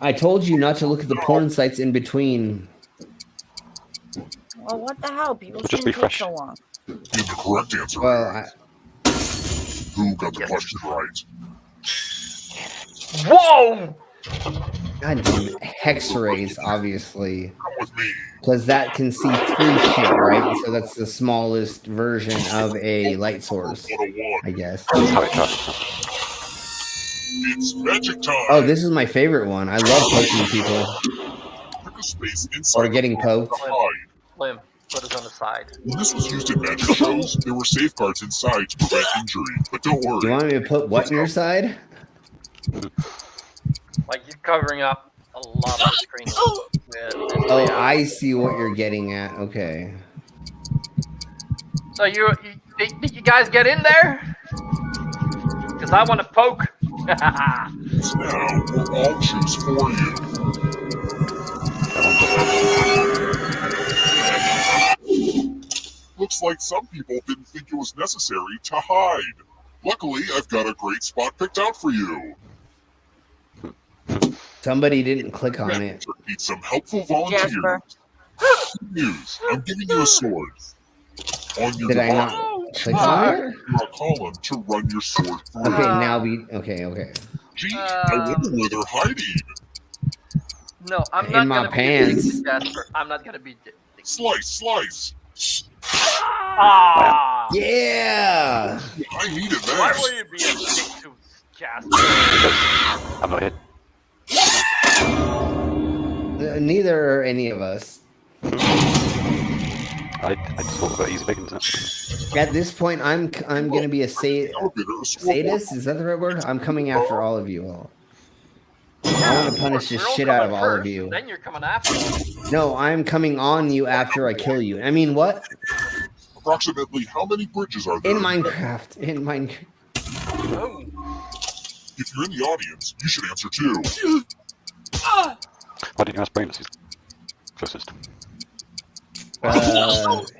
I told you not to look at the porn sites in between. Well, what the hell? People Just shouldn't take refresh. so long. And the correct answer Well, is who got the question right? Whoa! God damn it. Hex rays, obviously. Come with me. Because that can see through shit, right? So that's the smallest version of a light source, 101. I guess. That's how it travels. It's magic time. Oh, this is my favorite one. I love poking people. Pick a space inside Or getting the portal poked. to hide. Lim, put it on the side. When this was used in magic shows, there were safeguards inside to prevent injury. But don't worry. Do you want me to put what in your side? Like you're covering up a lot of the screen. Oh, I see what you're getting at. Okay. So did you guys get in there? Because I want to poke. Now we'll all choose for you. Looks like some people didn't think it was necessary to hide. Luckily, I've got a great spot picked out for you. Somebody didn't click on it. Need some helpful volunteers. Jasper. Good news. I'm giving you a sword. On your Did I device, not click on it? draw a column to run your sword through. Okay, now we. Okay. Gee, I wonder where they're hiding. No, I'm In not my gonna pants. be Jasper. I'm not gonna be. Slice. Ah! Yeah! I needed Why that. will you be a dick to Jasper? I'm not hit. Neither are any of us. I just thought about easy pickings. At this point, I'm gonna be a sadist. Is that the right word? I'm coming after all of you all. I want to punish the You're all shit out of coming all of first, you. and then you're coming after us. No, I'm coming on you after I kill you. I mean, what? Approximately how many bridges are there? In Minecraft. In Minecraft. Oh. If you're in the audience, you should answer too. Why didn't you ask Brainless? He's closest.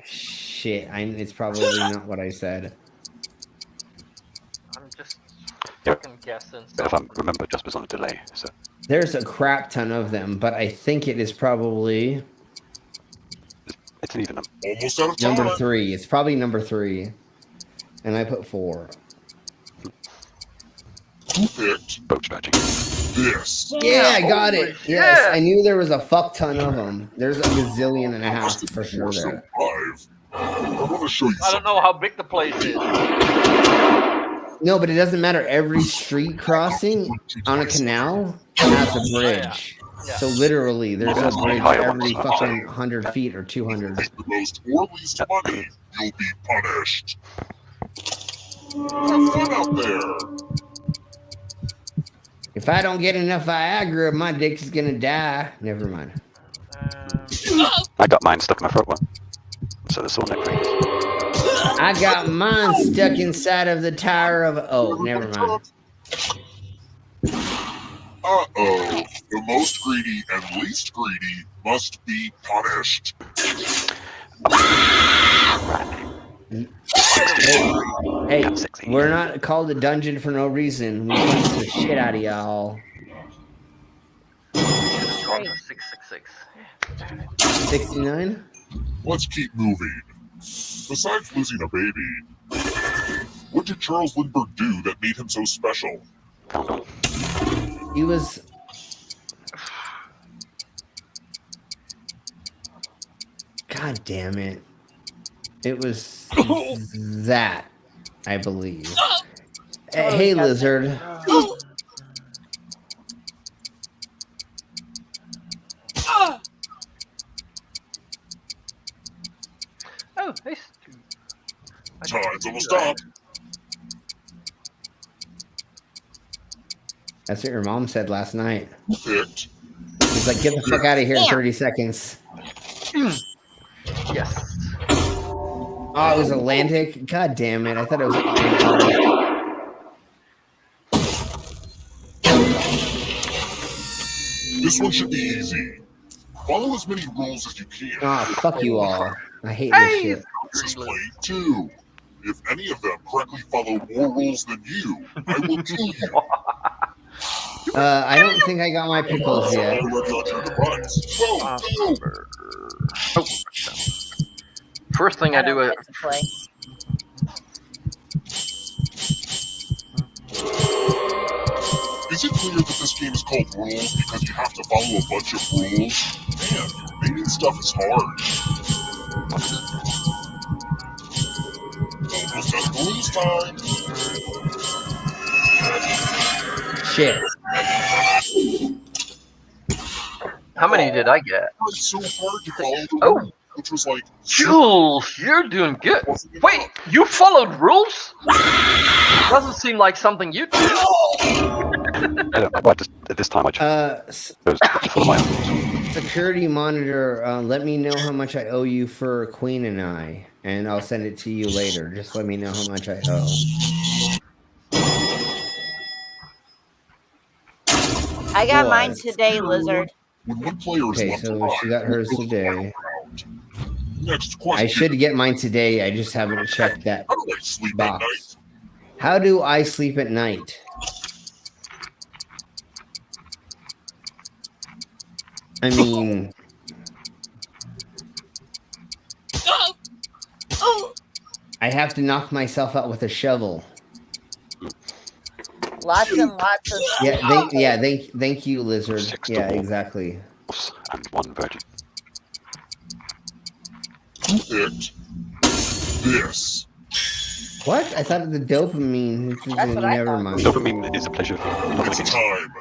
Shit. It's probably not what I said. I'm just Yeah. fucking guessing. But if I remember, Jasper's on a delay. So There's a crap ton of them, but I think it is probably it's an even number. Almost out of time. number 3. It's probably number 3. And I put 4. Who picked Boat strategy. this? Yeah, I got it. Holy Yes, shit. I knew there was a fuck ton of them. There's a gazillion and a half Must have for been sure more so there. live. I want to show you I don't something. know how big the place is. No, but it doesn't matter. Every street crossing on a canal has a bridge. Yeah. So literally, there's a bridge Higher every ones. fucking 100 feet or 200. The most or least money, you'll be punished. Have fun out there. If I don't get enough Viagra, my dick is gonna die. Never mind. I got mine stuck in my throat one. So this all neck thing. I got mine stuck inside of the tire of. Oh, never mind. Uh-oh. The most greedy and least greedy must be punished. Hey, we're not called a dungeon for no reason. We punch the shit out of y'all. 666. 69? Let's keep moving. Besides losing a baby, what did Charles Lindbergh do that made him so special? He was... God damn it. It was that, I believe. Hey, Lizard. Oh, hey, Time's almost up. That's what your mom said last night. Picked. She's like, get the fuck out of here in 30 seconds. Yes. Oh, it was Atlantic? God damn it. I thought it was Atlantic. This one should be easy. Follow as many rules as you can. Oh, fuck you all. I hate this shit. This is play 2. If any of them correctly follow more rules than you, I will kill you. I don't think I got my pickles yet. First thing I do is Is it clear that this game is called rules because you have to follow a bunch of rules? Man, making stuff is hard. Almost at rules time. Shit. How many did I get? It's so hard to follow the Oh. rules, which was like... Jules, you're doing good. Wait, you followed rules? Doesn't seem like something you do. I don't know, but at this time I just follow my own rules. Security monitor, let me know how much I owe you for Queen and and I'll send it to you later. Just let me know how much I owe. I got mine today, Lizard. Okay, so she got hers today. Next question. I should get mine today. I just haven't checked that How do I sleep box. at night? How do I sleep at night? I mean... I have to knock myself out with a shovel. Lots and lots of... Thank you, Lizard. Yeah, exactly. And 1 virgin. Picked this. What? I thought the dopamine. That's what I Never thought. mind. Dopamine is a pleasure. It's time.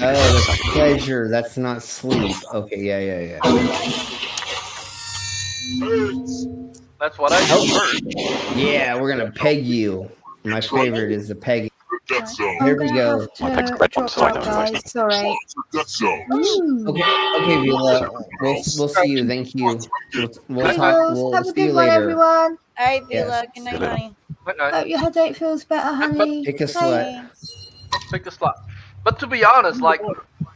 Oh, that's pleasure. That's not sleep. Okay, yeah. Heads. That's what I do first. Yeah, we're gonna peg you. My favorite is the pegging. Death zone. Here we go. Have to drop out, guys. Sorry. Death zone. Okay, Vila. We'll see you. Thank you. We'll talk. We'll Have a see you good one, later. everyone. All right, Vila. Yes. Good night, honey. Hope your headache feels better, honey. Pick a slut. Pick a slot. But to be honest, like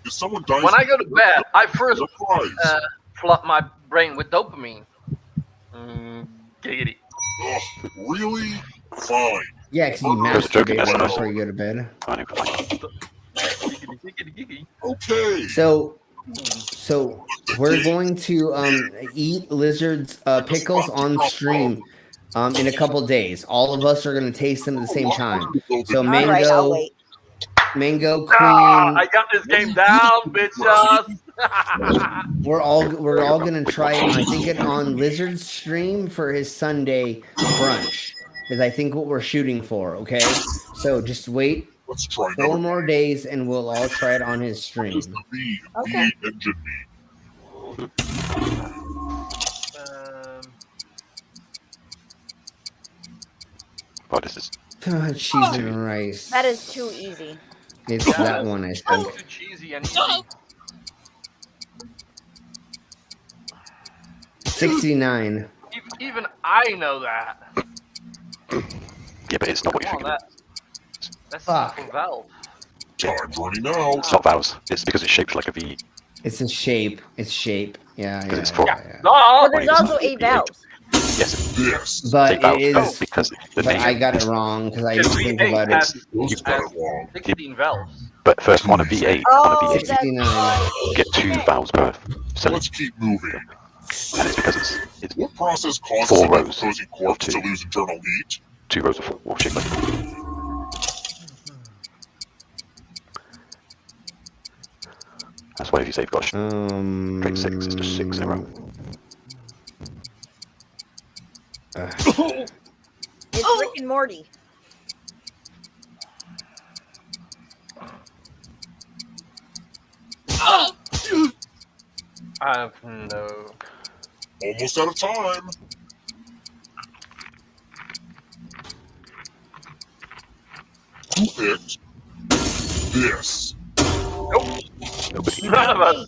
If someone dies, when I go to bed, I first surprise. flood my brain with dopamine. Giggity. Ugh, really? Fine. Yeah, because you joking, masturbate that's right nice. before you go to bed. Giggity. Okay. So we're going to eat Lizard's pickles on stream in a couple days. All of us are going to taste them at the same time. So All right, I'll wait. Mango, Queen. I got this game down, bitches. We're all gonna try it. I think it on Lizard's stream for his Sunday brunch is I think what we're shooting for. Okay, so just wait Let's try 4 more days and we'll all try it on his stream. Just the V, Okay. V engine me. What is this? Cheese and rice. That is too easy. It's that one, I think. Too cheesy and easy. 69. Even I know that. Yeah, but it's not what you Come on, think. that's Fuck. for Valve. Time's running out. It's not vowels. It's because it's shaped like a V. It's a shape. It's shape. Yeah. Because it's 4. No, But there's also 8 valves. Yes, This. But say it valves is. because the But name. I got it wrong because I Because didn't think V8 about it. has, You got has it wrong. 16 valves. But first on a V8, on a Oh, V8, that's 69. right. you get 2 valves per cylinder, Let's keep moving. and it's because it's What process causes 4 a rows decomposing of corpse to 2, lose internal heat? 2 rows of 4 shake button. That's why if you say you've got straight 6, it's just 6 0. It's Rick and Morty. I have no. Almost out of time. Who picked this? Nobody. None of us.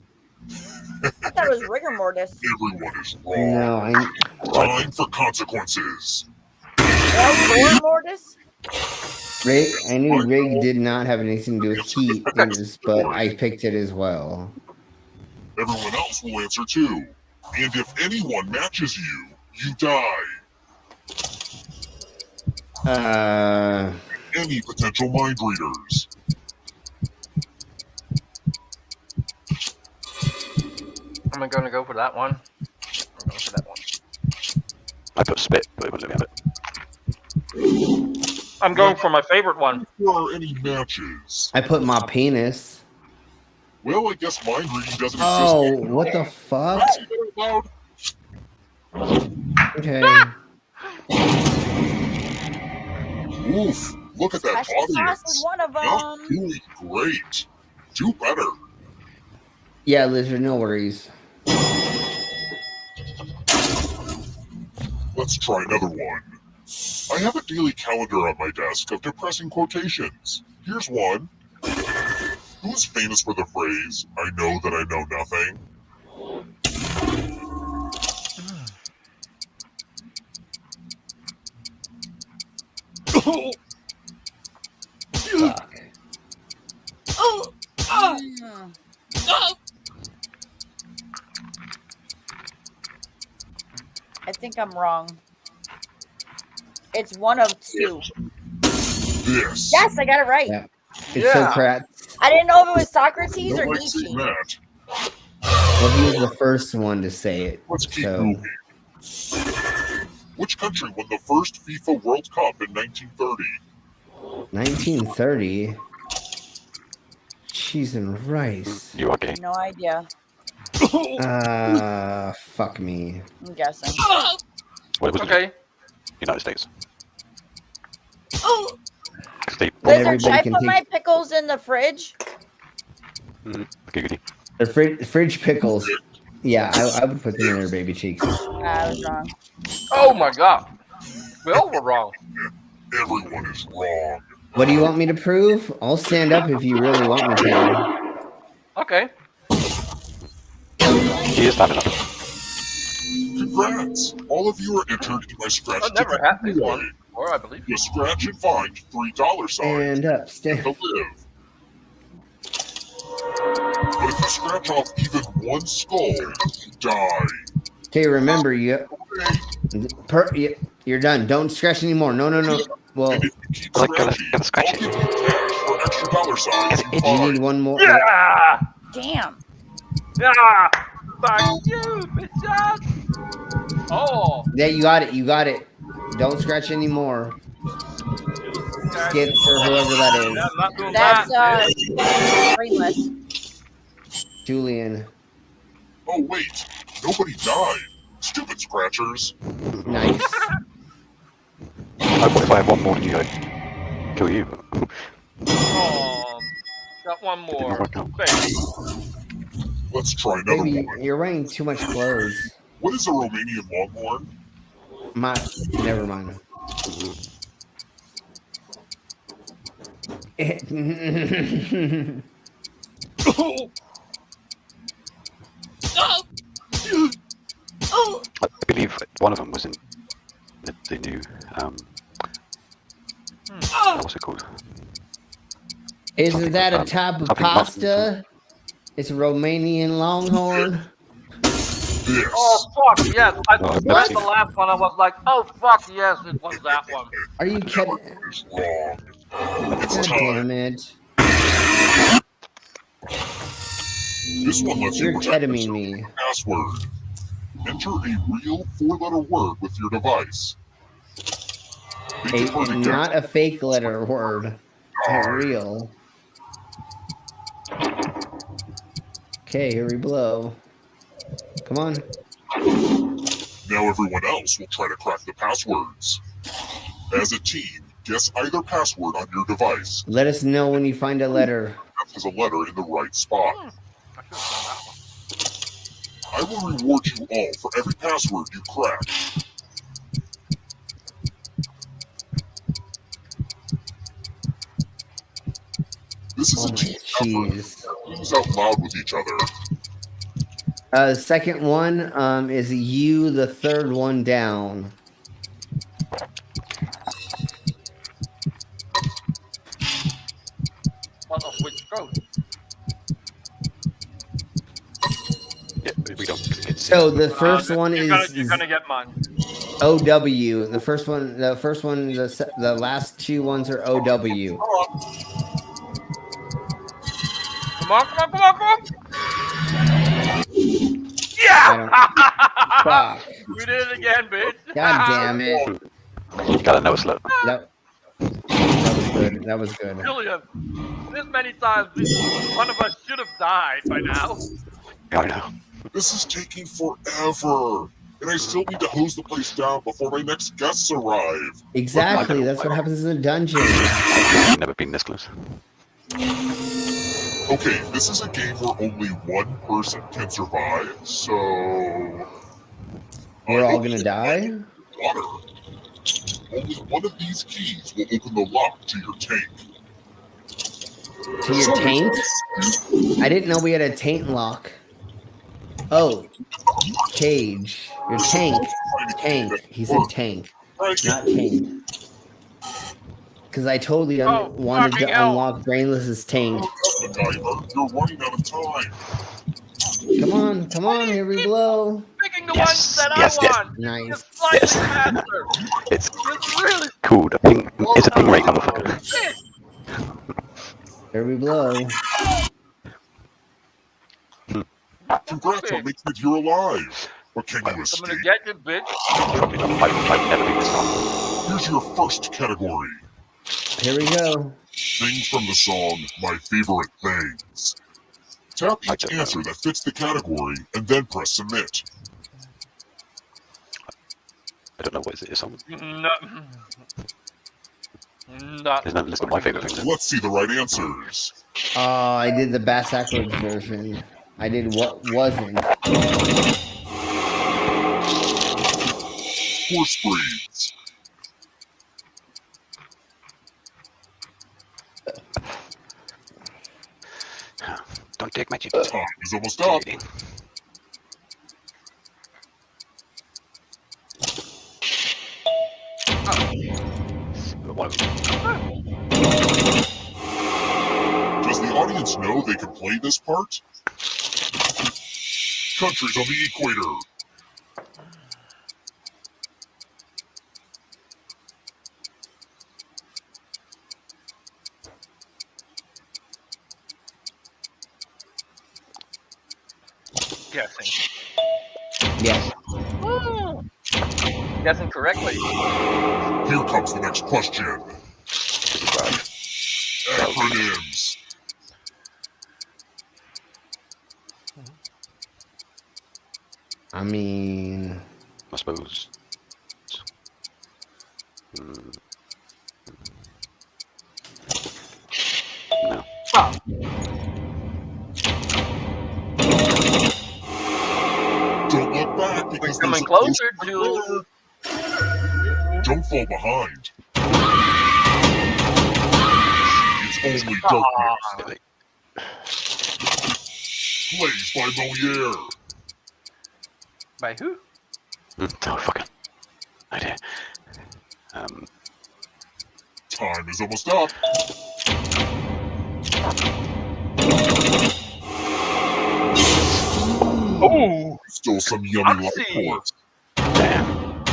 I thought it was rigor mortis. Everyone is wrong. No, Time for consequences. Rigor mortis? Rig. I knew Rig did not have anything to do with heat, but I picked it as well. Everyone else will answer too. And if anyone matches you, you die. Any potential mind readers. I'm going to go for that one. I'm going for that one. I put spit, but it wouldn't let me have it. I'm going for my favorite one. If there are any matches. I put my penis. Well, I guess mind reading doesn't exist. Oh, what the fuck? Okay. Oof, look at that Special sauce audience. was one of Not them. doing great. Do better. Yeah, Lizard, no worries. Let's try another one. I have a daily calendar on my desk of depressing quotations. Here's one. Who's famous for the phrase, I know that I know nothing? Fuck. I think I'm wrong. It's one of 2. This. Yes, I got it right. Yeah. It's Socrates. I didn't know if it was Socrates or Don't like Nietzsche. saying that. Well, he was the first one to say it. Let's keep So moving. Which country won the first FIFA World Cup in 1930? 1930. Cheese and rice. You are gay. No idea. Fuck me. I'm guessing. Well, it was Okay. United States. 'Cause they Lizard, everybody should I can put take- my pickles in the fridge? Giggity. The fridge pickles. Yeah, I would put them in their baby cheeks. I was wrong. Oh my god. We all were wrong. Everyone is wrong. What do you want me to prove? I'll stand up if you really want me to. Okay. He is standing up. Congrats! All of you are entered in my scratch I've never ticket had this giveaway. one. Or I believe. You scratch and find $3 signs Stand up, stand to live. But if you scratch off even one skull, you die. Okay, remember you're done. Don't scratch anymore. No. Well, And if you keep Like, gotta scratching, scratch I'll it. give you cash for extra dollar signs you you find. need one more. Yeah! Damn. Yeah! Fuck you, bitch! Oh! Yeah, you got it. Don't scratch anymore. Skips or whoever that Yeah, I'm not doing That's that. brainless. is. Julian. Oh wait, nobody died. Stupid scratchers. Nice. What if I have one more than you? Kill you. Got one Did it more. not work out? Baby. Let's try another Baby, one. you're wearing too much clothes. What is a Romanian longhorn? Never mind. I believe one of them was in the new. What's it called? Isn't that a Something type of something pasta? It's a Romanian longhorn. this. Oh fuck yes! I Oh, I've read never the seen it. last one. I was like, oh fuck yes, it was that one. Are you kidding? Is wrong. It's God time. damn it. This one lets you You're protect ketamine yourself me. with a password. Enter a real 4-letter word with your device. Make it hard to Not guess. a fake letter word. Real. Okay, here we blow. Come on. Now everyone else will try to crack the passwords. As a team, guess either password on your device. Let us know when you find a letter. That is a letter in the right spot. I should have done that one. I will reward you all for every password you crack. This is Oh a my team cheese. effort. Use out loud with each other. The second one is you, the third one down. One of which goes. Yeah, we don't get to see So it. the first one You're is gonna get mine. OW. The first one, the last two ones are OW. Come on, come on, come on, come on! I Yeah! Fuck. We did it again, bitch. God damn it. You gotta know it's low. That was good. That was good. Julian, this many times, one of us should have died by now. Yeah, I know. This is taking forever. And I still need to hose the place down before my next guests arrive. Exactly. That's what happens in the dungeon. I've never been this close. Okay, this is a game where only one person can survive, so... We're all gonna die? Water. Only one of these keys will open the lock to your tank. To your taint? I didn't know we had a taint lock. Oh. Cage. Your tank. Tank. He said tank. Not taint. Because I totally wanted to unlock Brainless's taint. You're running out of time. Come on, here we blow. Picking the Yes, ones that yes, I yes. want. Nice. It's slightly Yes. faster. It's It's really cool. It's a ping rate, motherfucker. shit. Here we blow. Congrats on making it here alive. But can you I'm escape? gonna get you, bitch. I've never been this far. Here's your first category. Here we go. Things from the song My Favorite Things. Tap each answer that fits the category and then press submit. I don't know what is it. Some No. there's no list of my favorite things. Let's see the right answers. I did the bass backwards version. I did what wasn't. Horse breeds. Don't take my chick. Time is almost up. Does the audience know they can play this part? Countries on the equator. Guessing. Yes. Guessing correctly. Here comes the next question. Acronyms. I mean, I suppose. No. Don't look back because Coming there's a closer close to. Don't fall behind. It's only darkness. Plays by Moliere. By who? Oh, fucking idea. Time is almost up. Oh! Still some yummy life Oxy. force. Damn.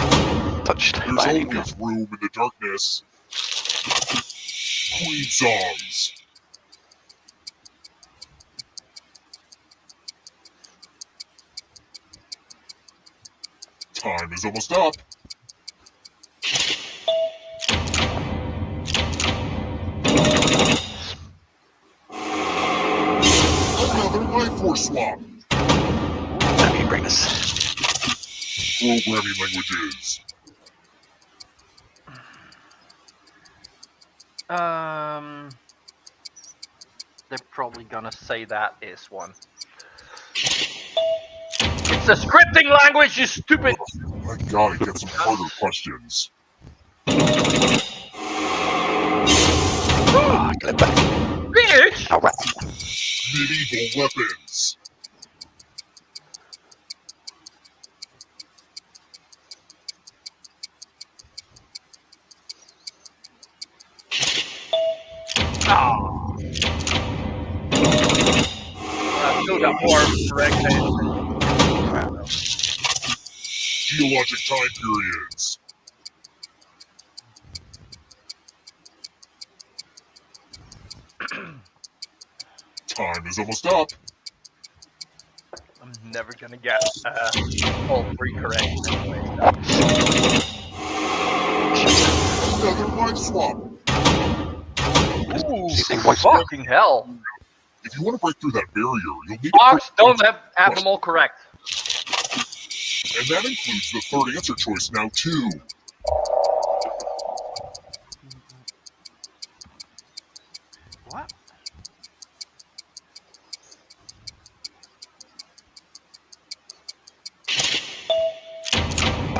Touched There's by an always angel. room in the darkness. Queen songs. Time is almost up. Another life force swap. Let me bring this. Programming languages. They're probably gonna say that is one. It's a scripting language, you stupid! I gotta get some harder questions. Ah, get it back. Bitch! Alright. Medieval weapons. Oh. I still got more correct answers. Geologic time periods. Time is almost up. I'm never gonna get all three correct anyway. Another life swap. Ooh, Saying white fucking hell. If you want to break through that barrier, you'll need to Fox don't have them all correct. And that includes the third answer choice now, too. What?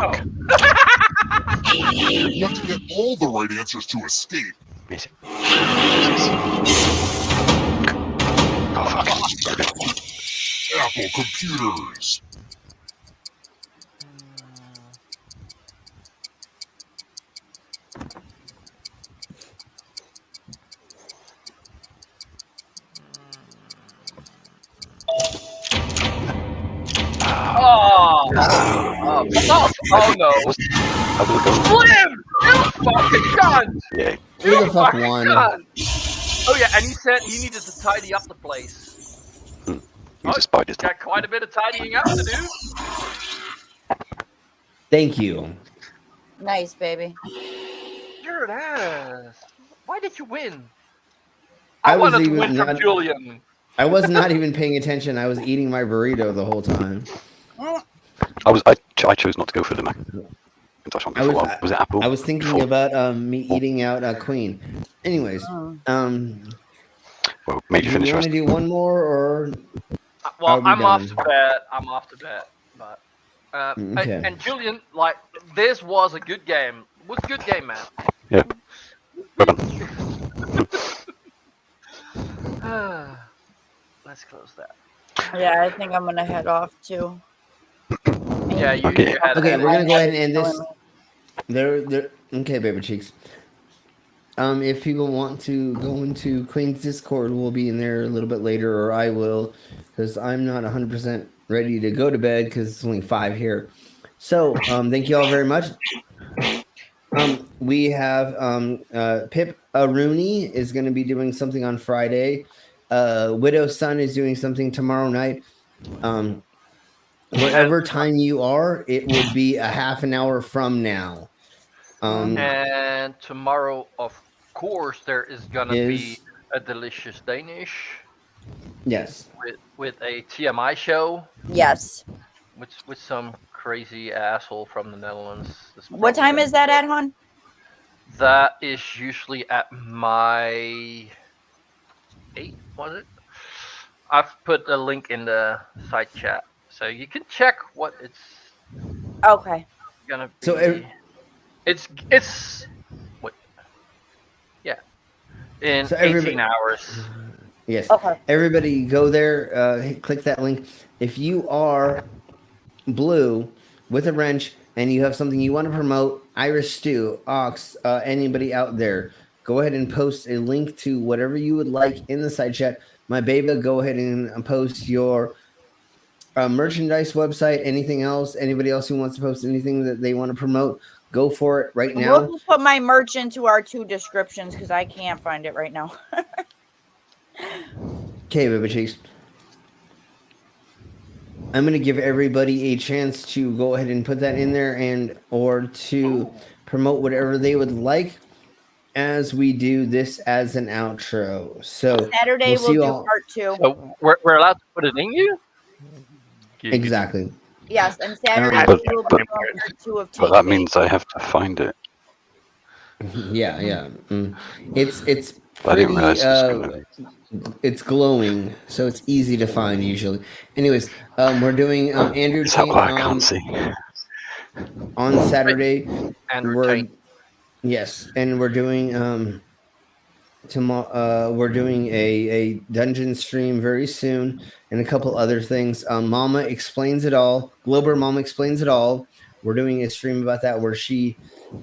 Oh. You have to get all the right answers to escape. Amazing. Oh, fuck. Apple computers. Oh no! I will go. Slim! You fucking cunt! Yeah. Who the fuck won? Cunt. Oh yeah, and he said he needed to tidy up the place. He's a spider's Got quite a bit of tidying up to do. Thank you. Nice, baby. You're an ass. Why did you win? I I was wanted to even win from not- Julian. I was not even paying attention. I was eating my burrito the whole time. I chose not to go for the Macintosh one I was- before. Was it Apple? I was thinking Before? about me eating out Queen. Anyways, Well, maybe do finish you want first. to do one more or? Well, Are we I'm off done? to bed. I'm off to bed. But Okay. and Julian, like this was a good game. It was a good game, man. Yeah. Well done. Let's close that. Yeah, I think I'm gonna head off too. Yeah, you Okay. had Okay, that. we're gonna go ahead and end this. There. Okay, baby cheeks. If people want to go into Queen's Discord, we'll be in there a little bit later, or I will, because I'm not 100% ready to go to bed because it's only 5 here. So, thank you all very much. We have Pip Rooney is going to be doing something on Friday. Widow's Son is doing something tomorrow night. Whatever time you are, it would be a half an hour from now. And tomorrow, of course, there is gonna be a delicious Danish. Yes. With a TMI show. Yes. With some crazy asshole from the Netherlands. What time is that at, hon? That is usually at my 8, was it? I've put a link in the side chat, so you can check what it's Okay. gonna be. So it's what? Yeah, in So 18 hours. Yes. Okay. Everybody go there, click that link. If you are blue with a wrench and you have something you want to promote, Irish Stew, Ox, anybody out there, go ahead and post a link to whatever you would like in the side chat. My baby, go ahead and post your merchandise website, anything else, anybody else who wants to post anything that they want to promote, go for it right now. We'll put my merch into our 2 descriptions because I can't find it right now. Okay, Baby Cheeks. I'm going to give everybody a chance to go ahead and put that in there and or to promote whatever they would like as we do this as an outro. So Saturday we'll do part 2. So we're allowed to put it in you? Exactly. Yes, and Saturday But- we'll but- do part 2 of But that means I have to find it. Yeah. It's I didn't pretty, realize it was it's glowing, so it's easy to find usually. Anyways, we're doing Andrew Is that Tate why I can't see? on Saturday. Andrew Tate. Yes, and we're doing tomorrow. We're doing a dungeon stream very soon, and a couple other things. Mama Explains It All. Glober Mama Explains It All. We're doing a stream about that where she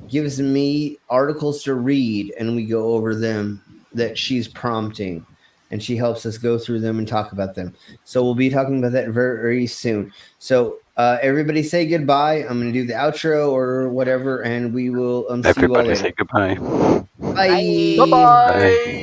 gives me articles to read, and we go over them that she's prompting, and she helps us go through them and talk about them. So we'll be talking about that very, very soon. So everybody say goodbye. I'm going to do the outro or whatever, and we will see you all Everybody later. say goodbye. Bye. Bye-bye.